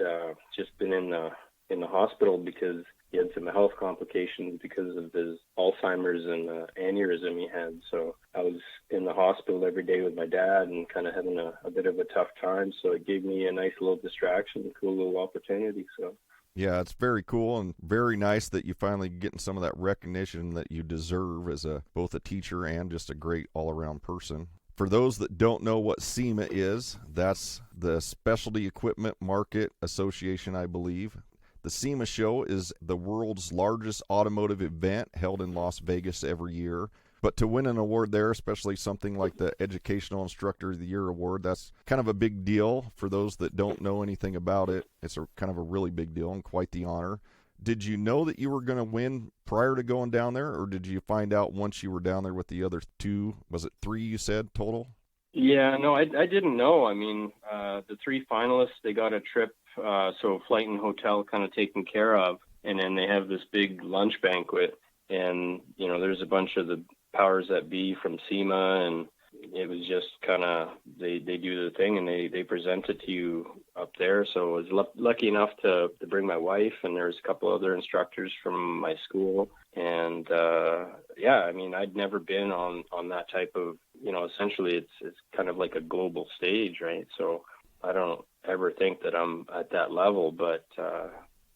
just been in the hospital because he had some health complications because of his Alzheimer's and aneurysm he had. So I was in the hospital every day with my dad and kind of having a bit of a tough time. So it gave me a nice little distraction, a cool little opportunity. So. Yeah, it's very cool and very nice that you finally getting some of that recognition that you deserve as both a teacher and just a great all-around person. For those that don't know what SEMA is, that's the Specialty Equipment Market Association, I believe. The SEMA show is the world's largest automotive event held in Las Vegas every year. But to win an award there, especially something like the Educational Instructor of the Year award, that's kind of a big deal. For those that don't know anything about it, it's kind of a really big deal and quite the honor. Did you know that you were going to win prior to going down there, or did you find out once you were down there with the other two? Was it 3 you said total? Yeah, no, I didn't know. I mean, the 3 finalists, they got a trip, so flight and hotel kind of taken care of, and then they have this big lunch banquet, and, there's a bunch of the powers that be from SEMA, and it was just kind of, they do the thing and they present it to you up there. So I was lucky enough to bring my wife, and there's a couple other instructors from my school. And I'd never been on that type of, essentially it's kind of like a global stage, right? So I don't ever think that I'm at that level, but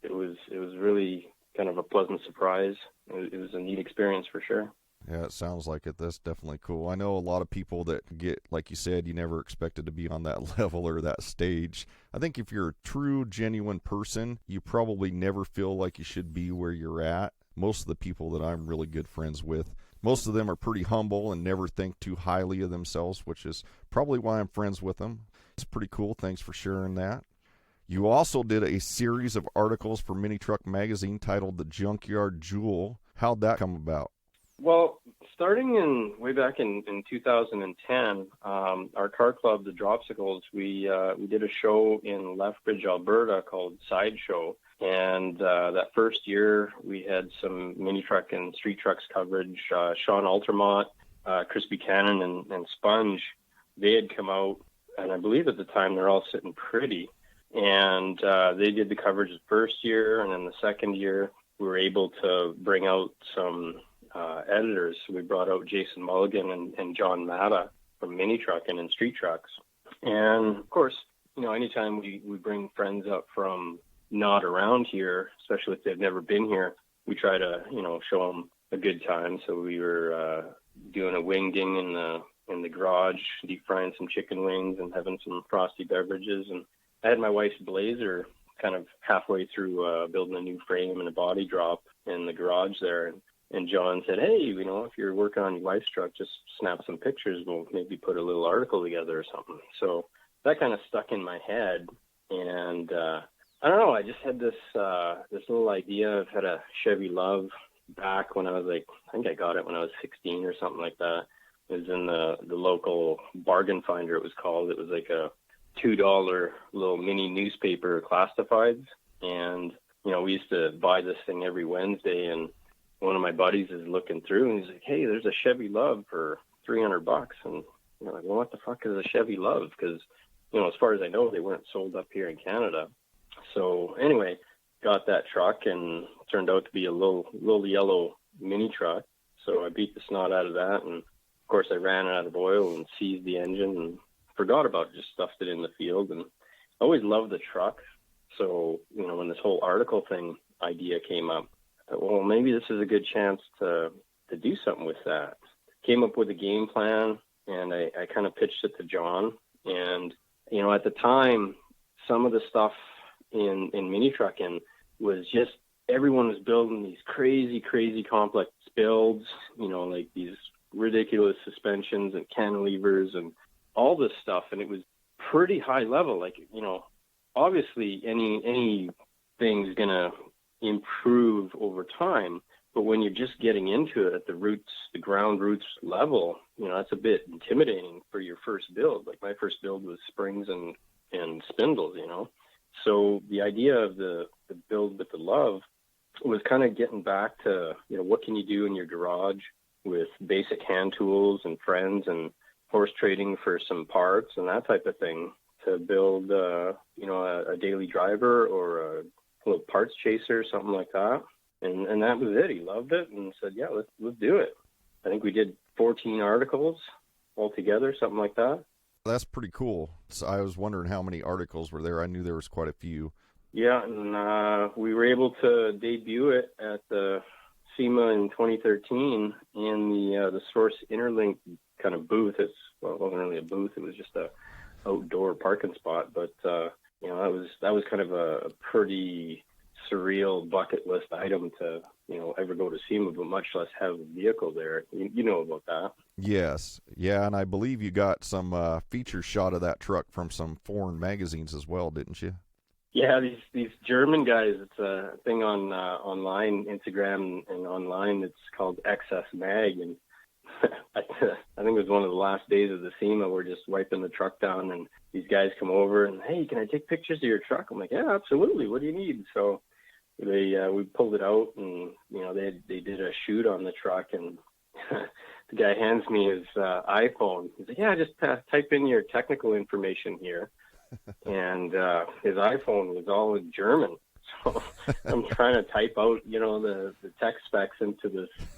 it was really kind of a pleasant surprise. It was a neat experience for sure. Yeah, it sounds like it. That's definitely cool. I know a lot of people that get, like you said, you never expected to be on that level or that stage. I think if you're a true, genuine person, you probably never feel like you should be where you're at. Most of the people that I'm really good friends with, most of them are pretty humble and never think too highly of themselves, which is probably why I'm friends with them. It's pretty cool. Thanks for sharing that. You also did a series of articles for Mini Truck Magazine titled The Junkyard Jewel. How'd that come about? Well, starting way back in 2010, our car club, the Dropsicles, we did a show in Lethbridge, Alberta called Sideshow. And that first year, we had some mini truck and street trucks coverage. Sean Altermont, Chris Buchanan, and Sponge, they had come out, and I believe at the time they're all sitting pretty. And they did the coverage the first year, and then the second year, we were able to bring out some editors. We brought out Jason Mulligan and John Matta from Mini Trucking and Street Trucks. And of course, anytime we bring friends up from not around here, especially if they've never been here, we try to, show them a good time. So we were doing a wing ding in the garage, deep frying some chicken wings and having some frosty beverages. And I had my wife's Blazer kind of halfway through building a new frame and a body drop in the garage there. And John said, hey, if you're working on your wife's truck, just snap some pictures. We'll maybe put a little article together or something. So that kind of stuck in my head. And I don't know, I just had this little idea. I've had a Chevy Love back when I was I think I got it when I was 16 or something like that. It was in the local bargain finder, it was called. It was like a $2 little mini newspaper, classifieds. And, we used to buy this thing every Wednesday, and one of my buddies is looking through and he's like, hey, there's a Chevy Love for $300. And you're like, well, what the fuck is a Chevy Love? Because, as far as I know, they weren't sold up here in Canada. So anyway, got that truck, and it turned out to be a little yellow mini truck. So I beat the snot out of that. And of course I ran out of oil and seized the engine and forgot about it, just stuffed it in the field. And I always loved the truck. So, when this whole article thing idea came up, I thought, well, maybe this is a good chance to do something with that. Came up with a game plan, and I kind of pitched it to John. And, at the time, some of the stuff in mini trucking was just everyone was building these crazy complex builds, like these ridiculous suspensions and cantilevers and all this stuff. And it was pretty high level. Like, obviously anything's going to improve over time. But when you're just getting into it at the ground roots level, that's a bit intimidating for your first build. Like my first build was springs and spindles, So the idea of the build with the love was kind of getting back to, what can you do in your garage with basic hand tools and friends and horse trading for some parts and that type of thing to build, a daily driver or a little parts chaser, something like that. And that was it. He loved it and said, yeah, let's do it. I think we did 14 articles altogether, something like that. That's pretty cool. So I was wondering how many articles were there. I knew there was quite a few. Yeah, and we were able to debut it at the SEMA in 2013 in the Source Interlink kind of booth. It wasn't really a booth. It was just a outdoor parking spot. But, that was kind of a pretty surreal bucket list item to, ever go to SEMA, but much less have a vehicle there. You know about that. Yes. Yeah, and I believe you got some feature shot of that truck from some foreign magazines as well, didn't you? Yeah, these German guys, it's a thing on online, Instagram and online. It's called XS Mag, and I think it was one of the last days of the SEMA. We're just wiping the truck down, and these guys come over and, hey, can I take pictures of your truck? I'm like, yeah, absolutely. What do you need? So we pulled it out, and they did a shoot on the truck, and the guy hands me his iPhone. He's like, yeah, just type in your technical information here. And his iPhone was all in German. So I'm trying to type out, the tech specs into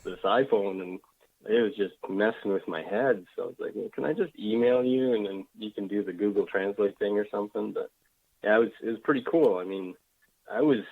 this iPhone, and it was just messing with my head. So I was like, well, can I just email you, and then you can do the Google Translate thing or something? But yeah, it was pretty cool. I mean, I was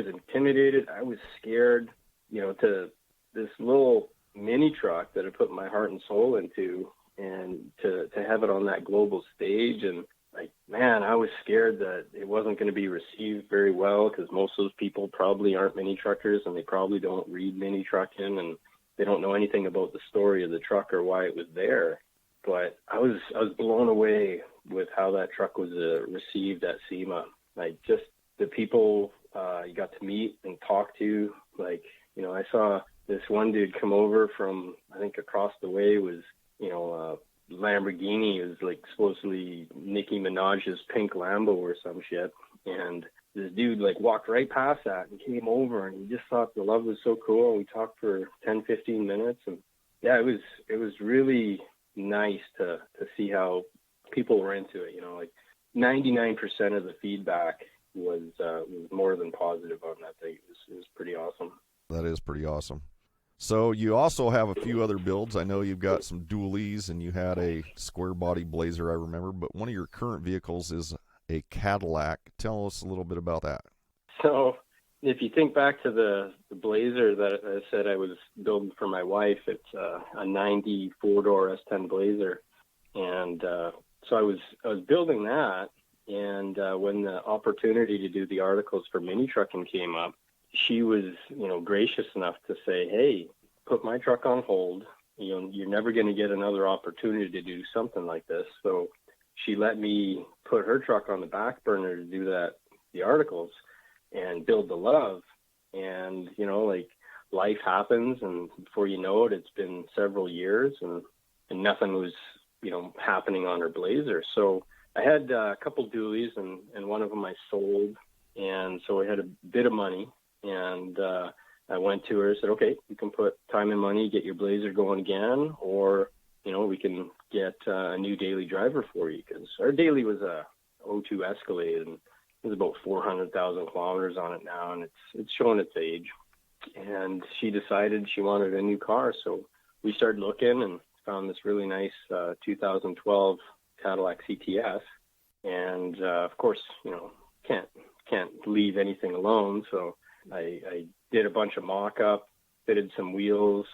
intimidated. I was scared, to this little mini truck that I put my heart and soul into, and to have it on that global stage. And like, man, I was scared that it wasn't going to be received very well, because most of those people probably aren't mini truckers, and they probably don't read mini trucking, and they don't know anything about the story of the truck or why it was there. But I was blown away with how that truck was received at SEMA. Like, just the people you got to meet and talk to. Like, I saw this one dude come over from, I think across the way was, Lamborghini. Is like supposedly Nicki Minaj's pink Lambo or some shit, and this dude like walked right past that and came over, and he just thought the love was so cool. We talked for 10-15 minutes, and yeah, it was really nice to see how people were into it. Like 99% of the feedback was more than positive on that thing. It was pretty awesome. That is pretty awesome. So you also have a few other builds. I know you've got some dualies, and you had a square body Blazer, I remember, but one of your current vehicles is a Cadillac. Tell us a little bit about that. So if you think back to the Blazer that I said I was building for my wife, it's a 90 four-door S10 Blazer. And so I was building that, and when the opportunity to do the articles for mini trucking came up, she was, gracious enough to say, hey, put my truck on hold. You're never going to get another opportunity to do something like this. So she let me put her truck on the back burner to do the articles and build the love. And, like life happens, and before you know it, it's been several years, and nothing was, happening on her Blazer. So I had a couple dualies, and one of them I sold. And so I had a bit of money. And I went to her and said, okay, you can put time and money, get your Blazer going again, or, we can get a new daily driver for you. Because our daily was a 02 Escalade, and there's about 400,000 kilometers on it now, and it's showing its age. And she decided she wanted a new car. So we started looking and found this really nice 2012 Cadillac CTS. And, of course, can't leave anything alone. So I did a bunch of mock-up, fitted some wheels,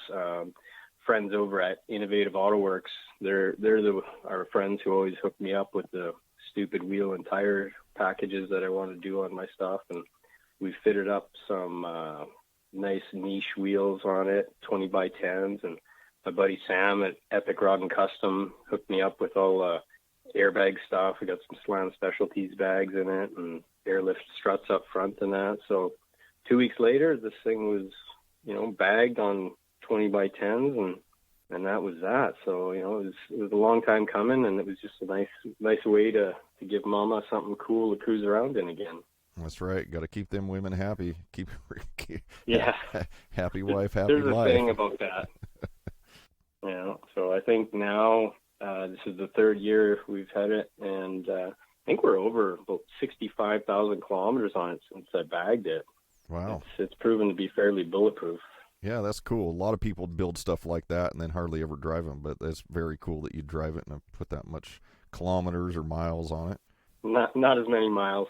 friends over at Innovative Auto Works. They're our friends who always hook me up with the stupid wheel and tire packages that I want to do on my stuff, and we fitted up some nice niche wheels on it, 20 by 10s, and my buddy Sam at Epic Rod and Custom hooked me up with all airbag stuff. We got some Slam Specialties bags in it and airlift struts up front and that. So 2 weeks later, this thing was, bagged on 20 by 10s, and that was that. So, it was a long time coming, and it was just a nice way to give Mama something cool to cruise around in again. That's right. Got to keep them women happy. Keep yeah. Happy wife, happy life. There's a thing about that. So I think now this is the third year we've had it, and I think we're over about 65,000 kilometers on it since I bagged it. Wow. It's proven to be fairly bulletproof. Yeah, that's cool. A lot of people build stuff like that and then hardly ever drive them, but that's very cool that you drive it and put that much kilometers or miles on it. Not as many miles.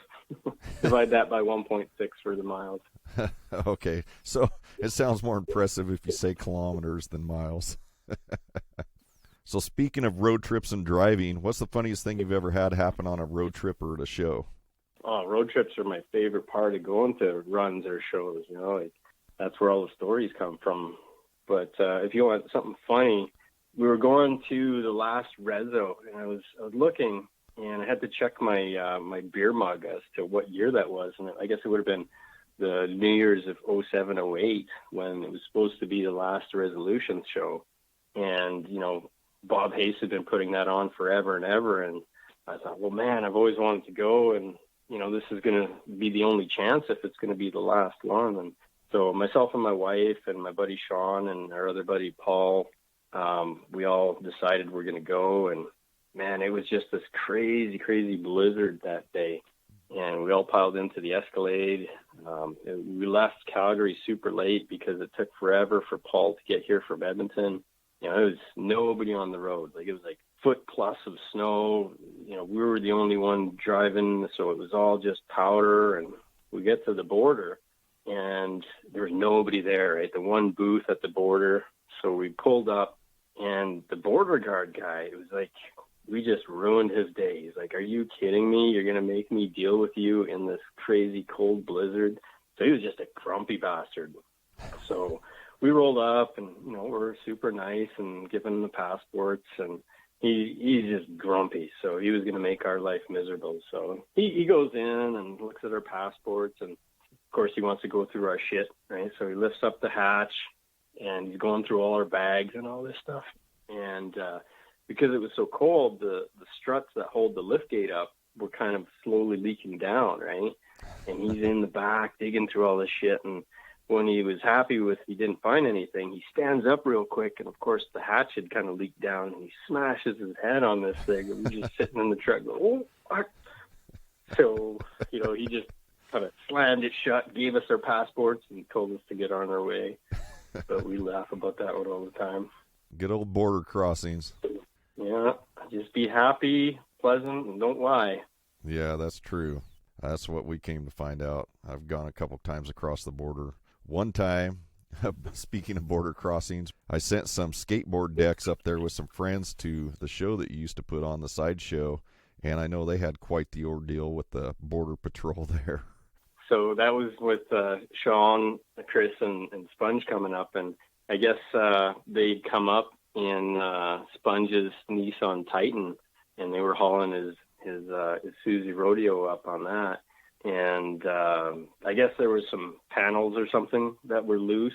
Divide that by 1.6 for the miles. Okay, so it sounds more impressive if you say kilometers than miles. So speaking of road trips and driving, what's the funniest thing you've ever had happen on a road trip or at a show? Oh, road trips are my favorite part of going to runs or shows. That's where all the stories come from. But if you want something funny, we were going to the last Rezo, and I was looking, and I had to check my my beer mug as to what year that was, and I guess it would have been the New Year's of 07, 08, when it was supposed to be the last Resolution show. And, Bob Hayes had been putting that on forever and ever, and I thought, well, man, I've always wanted to go, and, this is going to be the only chance if it's going to be the last one. And so myself and my wife and my buddy Sean and our other buddy Paul, we all decided we're going to go, and, man, it was just this crazy, crazy blizzard that day. And we all piled into the Escalade. We left Calgary super late because it took forever for Paul to get here from Edmonton. It was nobody on the road. It was foot plus of snow. We were the only one driving, so it was all just powder. And we get to the border, and there was nobody there, right? The one booth at the border. So we pulled up, and the border guard guy, it was like, we just ruined his day. He's like, are you kidding me? You're going to make me deal with you in this crazy cold blizzard? So he was just a grumpy bastard. So we rolled up, and, we're super nice and giving him the passports, and he's just grumpy. So he was going to make our life miserable. So he goes in and looks at our passports, and of course he wants to go through our shit, right? So he lifts up the hatch, and he's going through all our bags and all this stuff. And, because it was so cold, the struts that hold the liftgate up were kind of slowly leaking down, right? And he's in the back digging through all this shit. And when he was happy with he didn't find anything, he stands up real quick. And, of course, the hatch had kind of leaked down. And he smashes his head on this thing. And we're just sitting in the truck going, oh, fuck. So, he just kind of slammed it shut, gave us our passports, and told us to get on our way. But we laugh about that one all the time. Good old border crossings. Yeah, just be happy, pleasant, and don't lie. Yeah, that's true. That's what we came to find out. I've gone a couple times across the border. One time, speaking of border crossings, I sent some skateboard decks up there with some friends to the show that you used to put on, the sideshow, and I know they had quite the ordeal with the border patrol there. So that was with Sean, Chris, and Sponge coming up, and I guess they'd come up in Sponge's Nissan Titan, and they were hauling his Susie Rodeo up on that. And I guess there was some panels or something that were loose,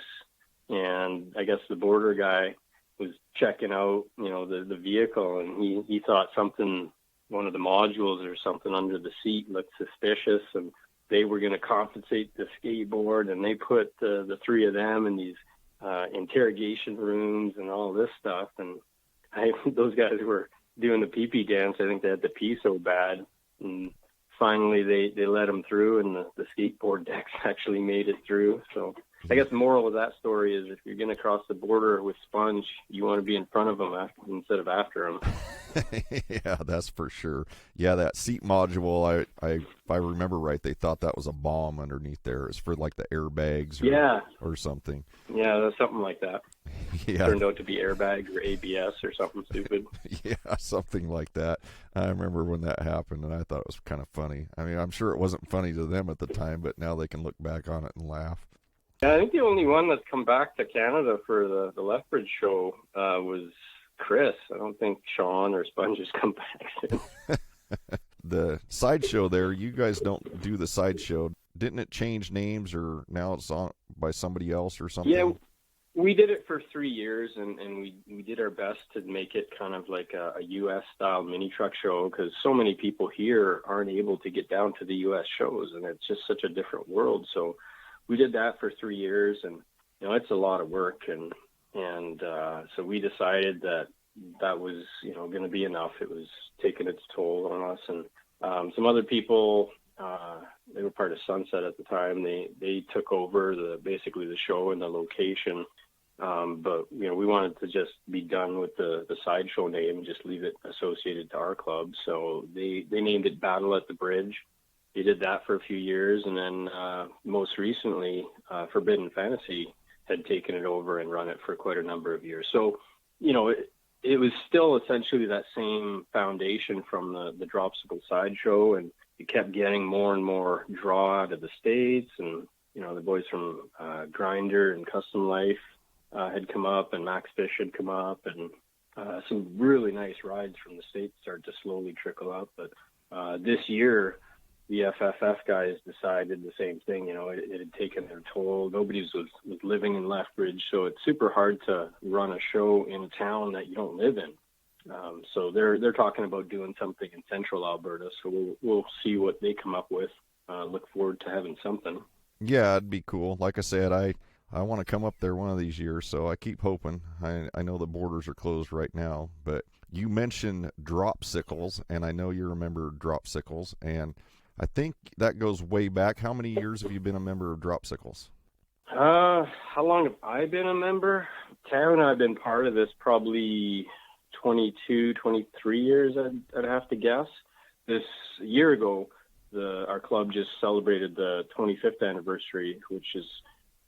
and I guess the border guy was checking out, the vehicle, and he thought something, one of the modules or something under the seat looked suspicious, and they were going to compensate the skateboard, and they put the three of them in these interrogation rooms and all this stuff. And those guys were doing the pee-pee dance. I think they had to pee so bad. And finally they let them through, and the skateboard decks actually made it through. So I guess the moral of that story is if you're going to cross the border with Sponge, you want to be in front of him instead of after him. Yeah, that's for sure. Yeah, that seat module, if I remember right, they thought that was a bomb underneath there. It's for like the airbags or something. Yeah, that's something like that. Yeah. Turned out to be airbags or ABS or something stupid. Yeah, something like that. I remember when that happened, and I thought it was kind of funny. I mean, I'm sure it wasn't funny to them at the time, but now they can look back on it and laugh. Yeah, I think the only one that's come back to Canada for the Lethbridge show was Chris. I don't think Sean or Sponge has come back since. The sideshow there, you guys don't do the sideshow. Didn't it change names, or now it's on by somebody else or something? Yeah, we did it for 3 years, and we did our best to make it kind of like a U.S.-style mini truck show, because so many people here aren't able to get down to the U.S. shows, and it's just such a different world. So we did that for 3 years, and it's a lot of work, and so we decided that was going to be enough. It was taking its toll on us, and some other people. They were part of Sunset at the time. They took over basically the show and the location. But we wanted to just be done with the sideshow name and just leave it associated to our club. So they named it Battle at the Bridge. They did that for a few years, and then most recently, Forbidden Fantasy had taken it over and run it for quite a number of years. So, it was still essentially that same foundation from the Dropsicle sideshow, and it kept getting more and more draw out of the States, and the boys from Grinder and Custom Life had come up, and Max Fish had come up, and some really nice rides from the States started to slowly trickle up. But this year, the FFF guys decided the same thing. It had taken their toll. Nobody was living in Lethbridge, so it's super hard to run a show in a town that you don't live in. So they're talking about doing something in central Alberta, so we'll see what they come up with. Look forward to having something. Yeah, it'd be cool. Like I said, I want to come up there one of these years, so I keep hoping. I know the borders are closed right now, but you mentioned Dropsicles, and I know you remember Dropsicles, and I think that goes way back. How many years have you been a member of Dropsicles? How long have I been a member? Tara and I have been part of this probably 22, 23 years, I'd have to guess. This year ago, our club just celebrated the 25th anniversary, which is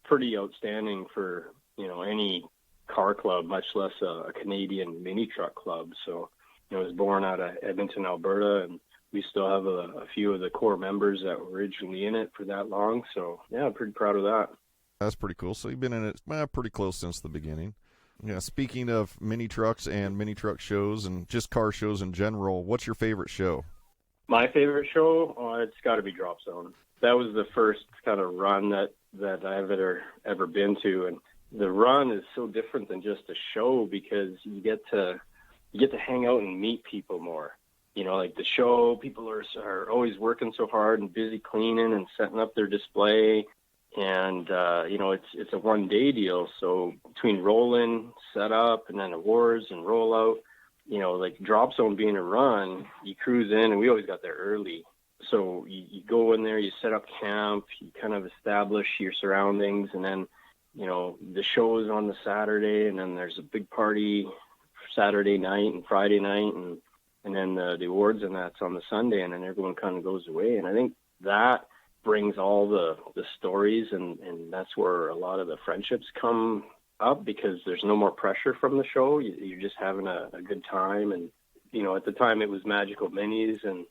pretty outstanding for, any car club, much less a Canadian mini truck club. So, it was born out of Edmonton, Alberta, and we still have a few of the core members that were originally in it for that long. So, yeah, I'm pretty proud of that. That's pretty cool. So you've been in it pretty close since the beginning. Yeah. Speaking of mini trucks and mini truck shows and just car shows in general, what's your favorite show? My favorite show, it's got to be Drop Zone. That was the first kind of run that I've ever been to, and the run is so different than just a show because you get to hang out and meet people more. Like the show, people are always working so hard and busy cleaning and setting up their display. And, it's a 1-day deal. So between rolling, setup, and then awards and rollout, like Drop Zone being a run, you cruise in, and we always got there early. So you go in there, you set up camp, you kind of establish your surroundings, and then, the show is on the Saturday, and then there's a big party Saturday night and Friday night, and then the awards and that's on the Sunday, and then everyone kind of goes away. And I think that brings all the stories, and that's where a lot of the friendships come up because there's no more pressure from the show. You're just having a good time. And, at the time it was Magical Minis, and,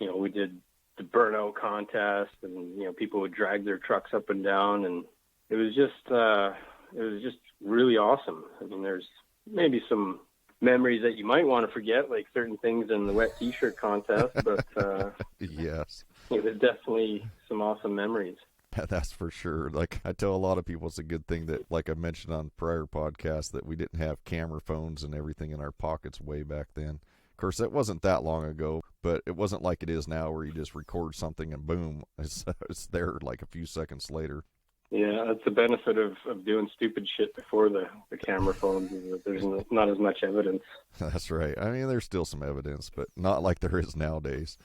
we did the burnout contest, and, people would drag their trucks up and down, and it was just really awesome. I mean, there's maybe some memories that you might want to forget, like certain things in the wet t-shirt contest, but yes, it was definitely some awesome memories. That's for sure. Like I tell a lot of people, it's a good thing that, like I mentioned on prior podcasts, that we didn't have camera phones and everything in our pockets way back then. Of course, that wasn't that long ago, but it wasn't like it is now where you just record something and boom, it's there like a few seconds later. Yeah, that's the benefit of doing stupid shit before the camera phones. There's not as much evidence. That's right. I mean, there's still some evidence, but not like there is nowadays.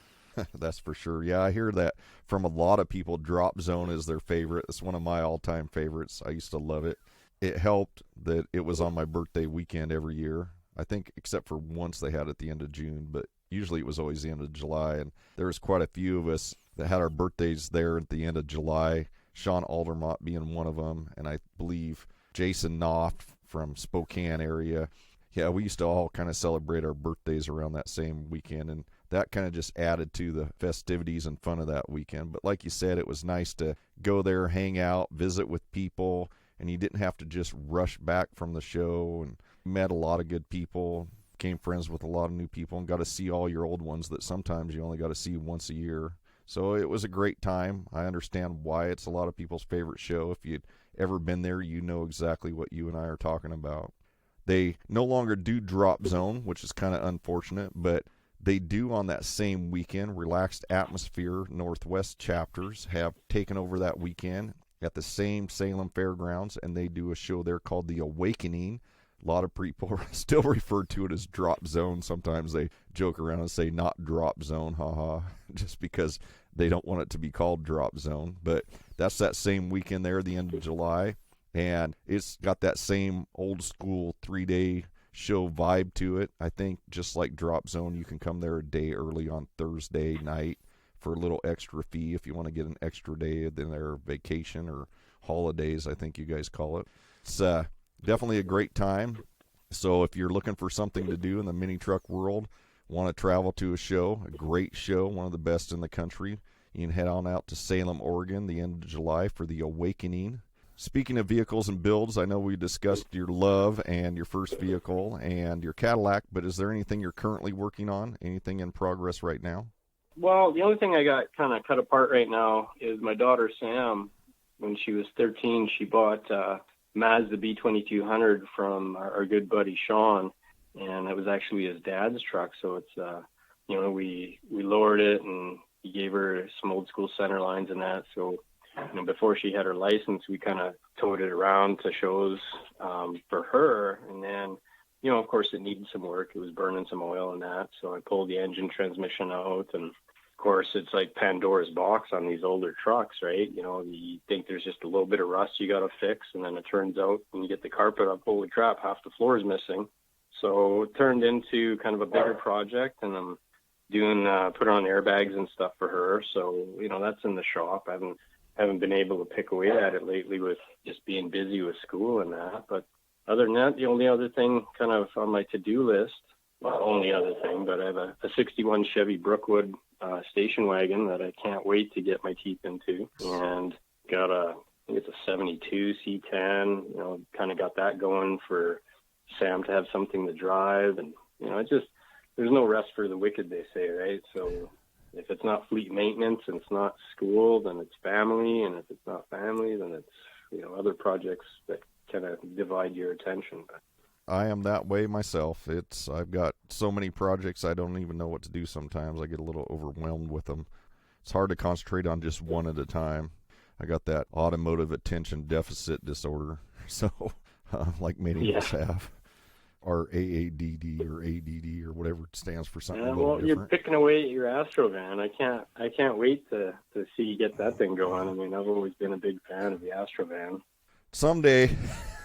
That's for sure. Yeah, I hear that from a lot of people. Drop Zone is their favorite. It's one of my all-time favorites. I used to love it. It helped that it was on my birthday weekend every year. I think except for once they had it at the end of June, but usually it was always the end of July. And there was quite a few of us that had our birthdays there at the end of July. Sean Aldermott being one of them, and I believe Jason Knopf from Spokane area. Yeah, we used to all kind of celebrate our birthdays around that same weekend, and that kind of just added to the festivities and fun of that weekend. But like you said, it was nice to go there, hang out, visit with people, and you didn't have to just rush back from the show, and met a lot of good people, became friends with a lot of new people, and got to see all your old ones that sometimes you only got to see once a year. So it was a great time. I understand why it's a lot of people's favorite show. If you'd ever been there, you know exactly what you and I are talking about. They no longer do Drop Zone, which is kind of unfortunate, but they do on that same weekend. Relaxed Atmosphere Northwest chapters have taken over that weekend at the same Salem Fairgrounds, and they do a show there called The Awakening. A lot of people still refer to it as Drop Zone. Sometimes they joke around and say not Drop Zone, haha, just because they don't want it to be called Drop Zone. But that's that same weekend there, the end of July, and it's got that same old school 3-day show vibe to it. I think just like Drop Zone, you can come there a day early on Thursday night for a little extra fee if you want to get an extra day than their vacation or holidays, I think you guys call it. It's definitely a great time. So if you're looking for something to do in the mini truck world, want to travel to a show, a great show, one of the best in the country, you can head on out to Salem, Oregon, the end of July for The Awakening. Speaking of vehicles and builds, I know we discussed your love and your first vehicle and your Cadillac, but is there anything you're currently working on? Anything in progress right now? Well, the only thing I got kind of cut apart right now is my daughter, Sam. When she was 13, she bought Mazda B2200 from our good buddy Sean, and it was actually his dad's truck. So it's, we lowered it, and he gave her some old school center lines and that. So before she had her license, we kind of towed it around to shows for her. And then, of course, it needed some work. It was burning some oil and that. So I pulled the engine transmission out. And, of course, it's like Pandora's box on these older trucks, right? You think there's just a little bit of rust you got to fix. And then it turns out when you get the carpet up, holy crap, half the floor is missing. So it turned into kind of a bigger project. And I'm doing put on airbags and stuff for her. So, that's in the shop. I haven't been able to pick away at it lately with just being busy with school and that. But other than that, the only other thing kind of on my to-do list, well, only other thing, but I have a 61 Chevy Brookwood station wagon that I can't wait to get my teeth into. And got I think it's a 72 C10, kind of got that going for Sam to have something to drive. And, there's no rest for the wicked, they say, right? So if it's not fleet maintenance and it's not school, then it's family. And if it's not family, then it's, other projects that kind of divide your attention. But I am that way myself. I've got so many projects I don't even know what to do sometimes. I get a little overwhelmed with them. It's hard to concentrate on just one at a time. I got that automotive attention deficit disorder, so like many of us have. Or AADD or ADD or whatever it stands for, something a little different. You're picking away at your Astrovan. I can't wait to see you get that thing going. I mean, I've always been a big fan of the Astrovan. Someday,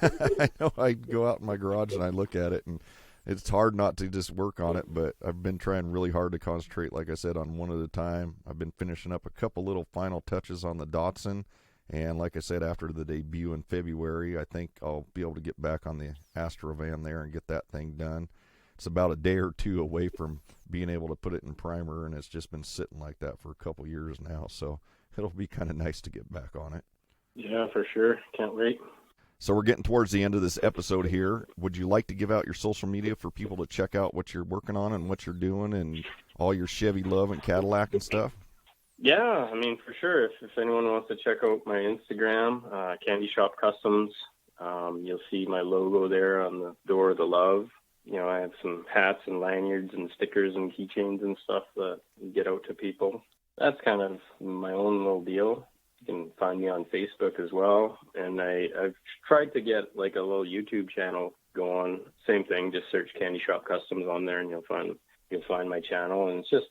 I know I go out in my garage and I look at it, and it's hard not to just work on it, but I've been trying really hard to concentrate, like I said, on one at a time. I've been finishing up a couple little final touches on the Datsun. And like I said, after the debut in February, I think I'll be able to get back on the Astrovan there and get that thing done. It's about a day or two away from being able to put it in primer, and it's just been sitting like that for a couple years now. So it'll be kind of nice to get back on it. Yeah, for sure. Can't wait. So we're getting towards the end of this episode here. Would you like to give out your social media for people to check out what you're working on and what you're doing and all your Chevy love and Cadillac and stuff? Yeah, I mean, for sure. If anyone wants to check out my Instagram, Candy Shop Customs, you'll see my logo there on the door of the love. I have some hats and lanyards and stickers and keychains and stuff that get out to people. That's kind of my own little deal. You can find me on Facebook as well. And I've tried to get like a little YouTube channel going. Same thing, just search Candy Shop Customs on there and you'll find my channel. And it's just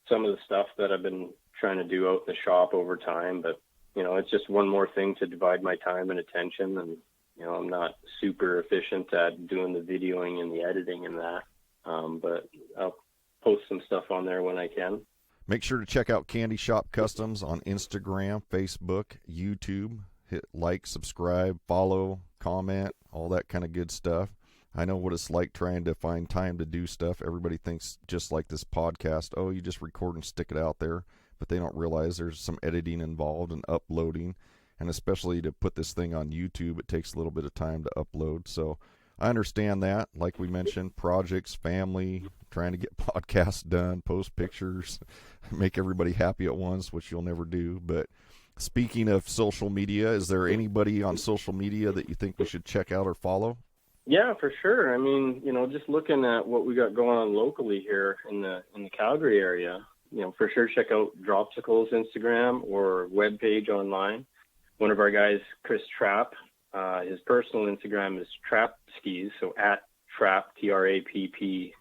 some of the stuff that I've been trying to do out in the shop over time. But, it's just one more thing to divide my time and attention. And, I'm not super efficient at doing the videoing and the editing and that. But I'll post some stuff on there when I can. Make sure to check out Candy Shop Customs on Instagram, Facebook, YouTube. Hit like, subscribe, follow, comment, all that kind of good stuff. I know what it's like trying to find time to do stuff. Everybody thinks, just like this podcast, oh, you just record and stick it out there. But they don't realize there's some editing involved and uploading. And especially to put this thing on YouTube, it takes a little bit of time to upload. So I understand that. Like we mentioned, projects, family, trying to get podcasts done, post pictures, make everybody happy at once, which you'll never do. But speaking of social media, is there anybody on social media that you think we should check out or follow? Yeah, for sure. I mean, just looking at what we got going on locally here in the Calgary area, for sure check out Dropsicle's Instagram or webpage online. One of our guys, Chris Trapp, his personal Instagram is Trapp Skis, so at Trapp, TRAPPSKIS,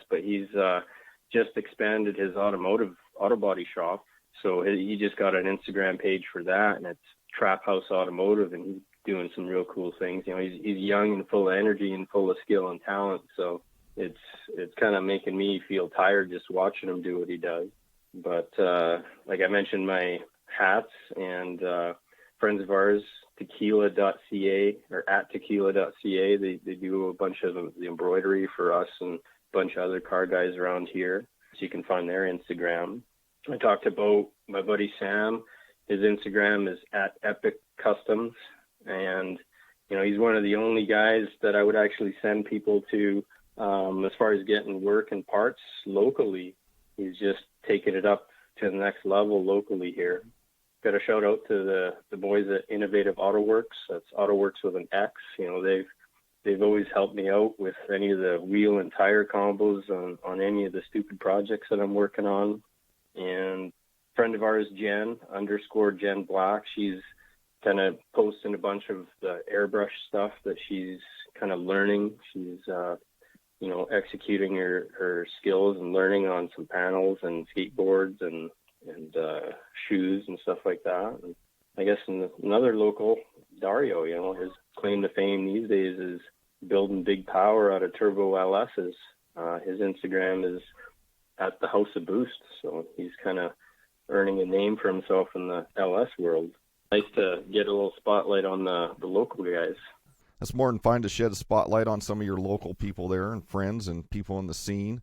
but he's just expanded his auto body shop. So he just got an Instagram page for that, and it's Trap House Automotive, and he's doing some real cool things. He's young and full of energy and full of skill and talent. So it's kind of making me feel tired just watching him do what he does. But like I mentioned, my hats and friends of ours, tequila.ca or at tequila.ca, they do a bunch of the embroidery for us and a bunch of other car guys around here. So you can find their Instagram. I talked about my buddy Sam. His Instagram is at Epic Customs. And, he's one of the only guys that I would actually send people to as far as getting work and parts locally. He's just taking it up to the next level locally here. Got a shout out to the boys at Innovative Autoworks. That's Autoworks with an X. They've always helped me out with any of the wheel and tire combos on any of the stupid projects that I'm working on. And friend of ours, Jen Black, she's kind of posting a bunch of the airbrush stuff that she's kind of learning. She's, executing her skills and learning on some panels and skateboards and shoes and stuff like that. And I guess another local, Dario, his claim to fame these days is building big power out of turbo LSs. His Instagram is at the House of Boost, so he's kind of earning a name for himself in the LS world. Nice to get a little spotlight on the local guys. That's more than fine to shed a spotlight on some of your local people there and friends and people in the scene.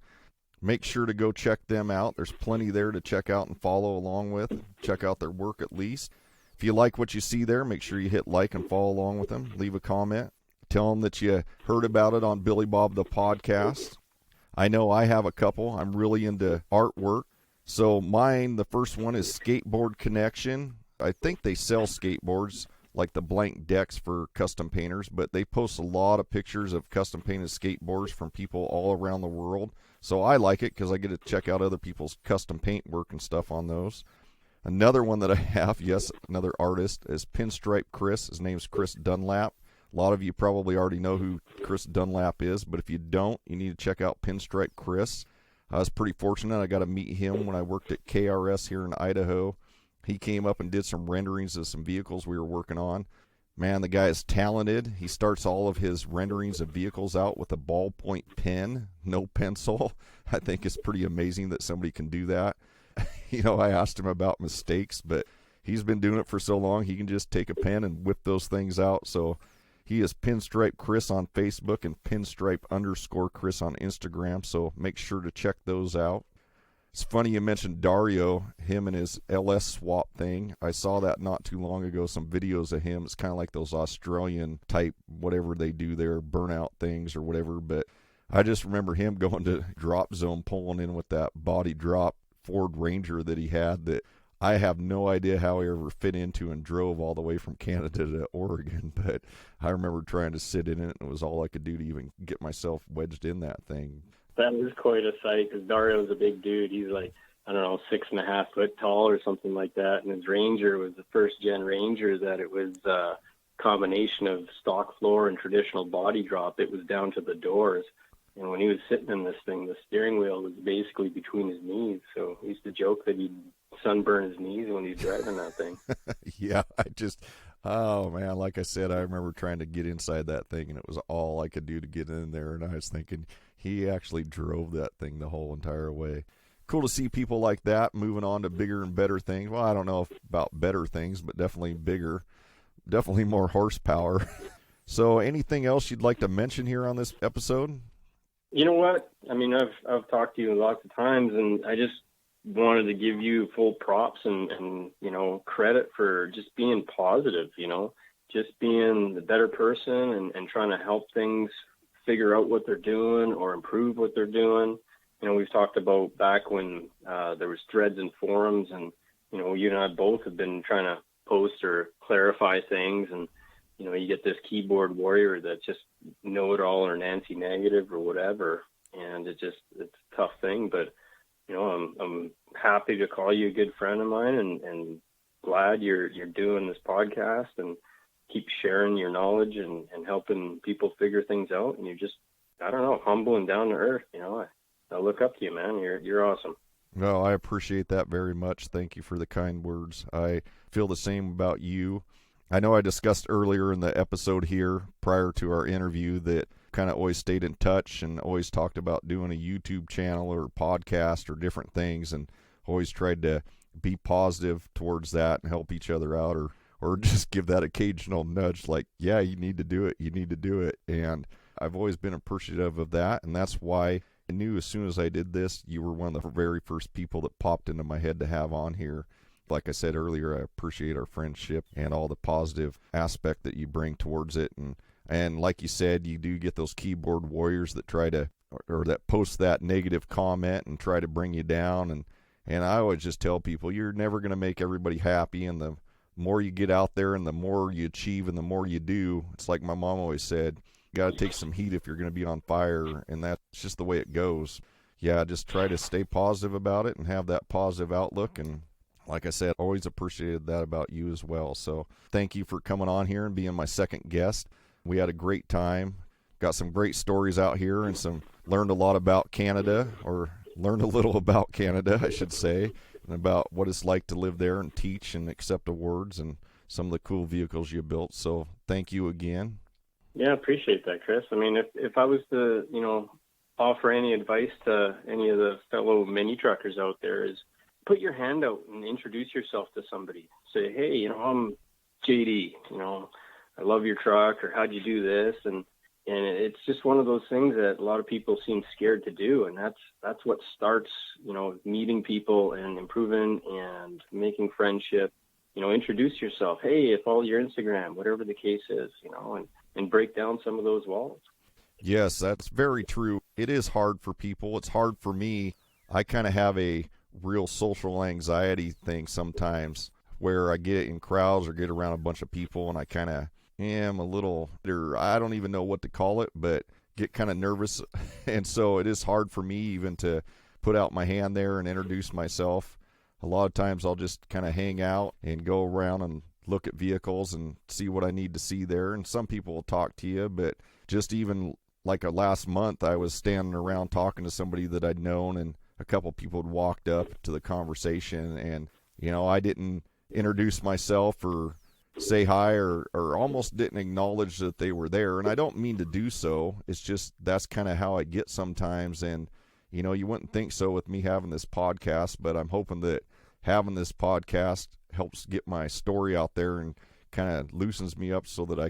Make sure to go check them out. There's plenty there to check out and follow along with. Check out their work at least. If you like what you see there, make sure you hit like and follow along with them. Leave a comment. Tell them that you heard about it on Billy Bob the Podcast. I know I have a couple. I'm really into artwork. So mine, the first one is Skateboard Connection. I think they sell skateboards like the blank decks for custom painters, but they post a lot of pictures of custom painted skateboards from people all around the world. So I like it because I get to check out other people's custom paint work and stuff on those. Another one that I have, yes, another artist, is Pinstripe Chris. His name's Chris Dunlap. A lot of you probably already know who Chris Dunlap is, but if you don't, you need to check out Pinstripe Chris. I was pretty fortunate. I got to meet him when I worked at KRS here in Idaho. He came up and did some renderings of some vehicles we were working on. Man, the guy is talented. He starts all of his renderings of vehicles out with a ballpoint pen, no pencil. I think it's pretty amazing that somebody can do that. I asked him about mistakes, but he's been doing it for so long, he can just take a pen and whip those things out. So he is Pinstripe Chris on Facebook and Pinstripe_Chris on Instagram. So make sure to check those out. It's funny you mentioned Dario, him and his LS swap thing. I saw that not too long ago, some videos of him. It's kind of like those Australian type, whatever they do there, burnout things or whatever. But I just remember him going to drop zone, pulling in with that body drop Ford Ranger that he had that I have no idea how he ever fit into and drove all the way from Canada to Oregon. But I remember trying to sit in it, and it was all I could do to even get myself wedged in that thing. That was quite a sight because Dario's a big dude. He's like, 6.5 foot tall or something like that. And his Ranger was the first gen Ranger that it was a combination of stock floor and traditional body drop. It was down to the doors. And when he was sitting in this thing, the steering wheel was basically between his knees. So he used to joke that he'd sunburn his knees when he's driving that thing. Yeah, oh man, like I said, I remember trying to get inside that thing, and it was all I could do to get in there. And I was thinking, he actually drove that thing the whole entire way. Cool to see people like that moving on to bigger and better things. Well, I don't know about better things, but definitely bigger, definitely more horsepower. So anything else you'd like to mention here on this episode? You know what? I mean, I've talked to you lots of times, and I just wanted to give you full props and credit for just being positive, just being the better person and trying to help things figure out what they're doing or improve what they're doing. We've talked about back when there was threads and forums, and, you and I both have been trying to post or clarify things, and, you get this keyboard warrior that just know-it-all or Nancy negative or whatever, and it's a tough thing, but, I'm happy to call you a good friend of mine and glad you're doing this podcast and keep sharing your knowledge and helping people figure things out. And you're just, I don't know, humble and down to earth. I look up to you, man. You're awesome. No, I appreciate that very much. Thank you for the kind words. I feel the same about you. I know I discussed earlier in the episode here prior to our interview that kind of always stayed in touch and always talked about doing a YouTube channel or podcast or different things, and always tried to be positive towards that and help each other out, or just give that occasional nudge like, yeah, you need to do it. And I've always been appreciative of that, and that's why I knew as soon as I did this, you were one of the very first people that popped into my head to have on here. Like I said earlier, I appreciate our friendship and all the positive aspect that you bring towards it. And like you said, you do get those keyboard warriors that try to, or that post that negative comment and try to bring you down. And I always just tell people, you're never going to make everybody happy. And the more you get out there and the more you achieve and the more you do, it's like my mom always said, you got to take some heat if you're going to be on fire. And that's just the way it goes. Yeah, just try to stay positive about it and have that positive outlook. And like I said, always appreciated that about you as well. So thank you for coming on here and being my second guest. We had a great time. Got some great stories out here and learned a lot about Canada, or learned a little about Canada, I should say, and about what it's like to live there and teach and accept awards and some of the cool vehicles you built. So thank you again. Yeah, I appreciate that, Chris. I mean, if I was to, offer any advice to any of the fellow mini truckers out there, is put your hand out and introduce yourself to somebody. Say, hey, I'm J.D., I love your truck, or how'd you do this? And it's just one of those things that a lot of people seem scared to do. And that's what starts, meeting people and improving and making friendship. Introduce yourself. Hey, follow your Instagram, whatever the case is, and break down some of those walls. Yes, that's very true. It is hard for people. It's hard for me. I kind of have a real social anxiety thing sometimes, where I get in crowds or get around a bunch of people and I kind of am a little, or I don't even know what to call it, but get kind of nervous. And so it is hard for me even to put out my hand there and introduce myself. A lot of times I'll just kind of hang out and go around and look at vehicles and see what I need to see there. And some people will talk to you, but just even like last month, I was standing around talking to somebody that I'd known, and a couple people had walked up to the conversation, and, I didn't introduce myself or say hi or almost didn't acknowledge that they were there. And I don't mean to do so. It's just that's kind of how I get sometimes. And, you wouldn't think so with me having this podcast, but I'm hoping that having this podcast helps get my story out there and kind of loosens me up so that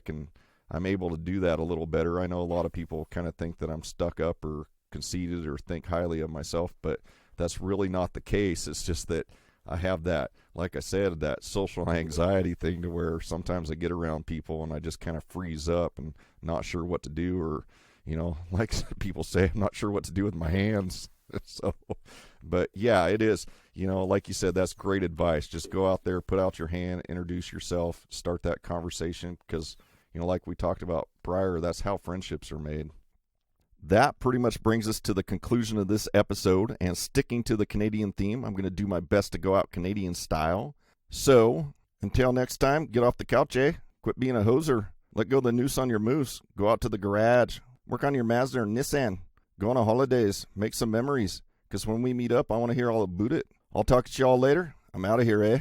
I'm able to do that a little better. I know a lot of people kind of think that I'm stuck up or conceited or think highly of myself, but that's really not the case. It's just that I have that, like I said, that social anxiety thing to where sometimes I get around people and I just kind of freeze up and not sure what to do, or, like people say, I'm not sure what to do with my hands. So, but yeah, it is, like you said, that's great advice. Just go out there, put out your hand, introduce yourself, start that conversation, because, like we talked about prior, that's how friendships are made. That pretty much brings us to the conclusion of this episode, and sticking to the Canadian theme, I'm going to do my best to go out Canadian style. So, until next time, get off the couch, eh? Quit being a hoser. Let go of the noose on your moose. Go out to the garage. Work on your Mazda or Nissan. Go on a holidays. Make some memories. Because when we meet up, I want to hear all about it. I'll talk to y'all later. I'm out of here, eh?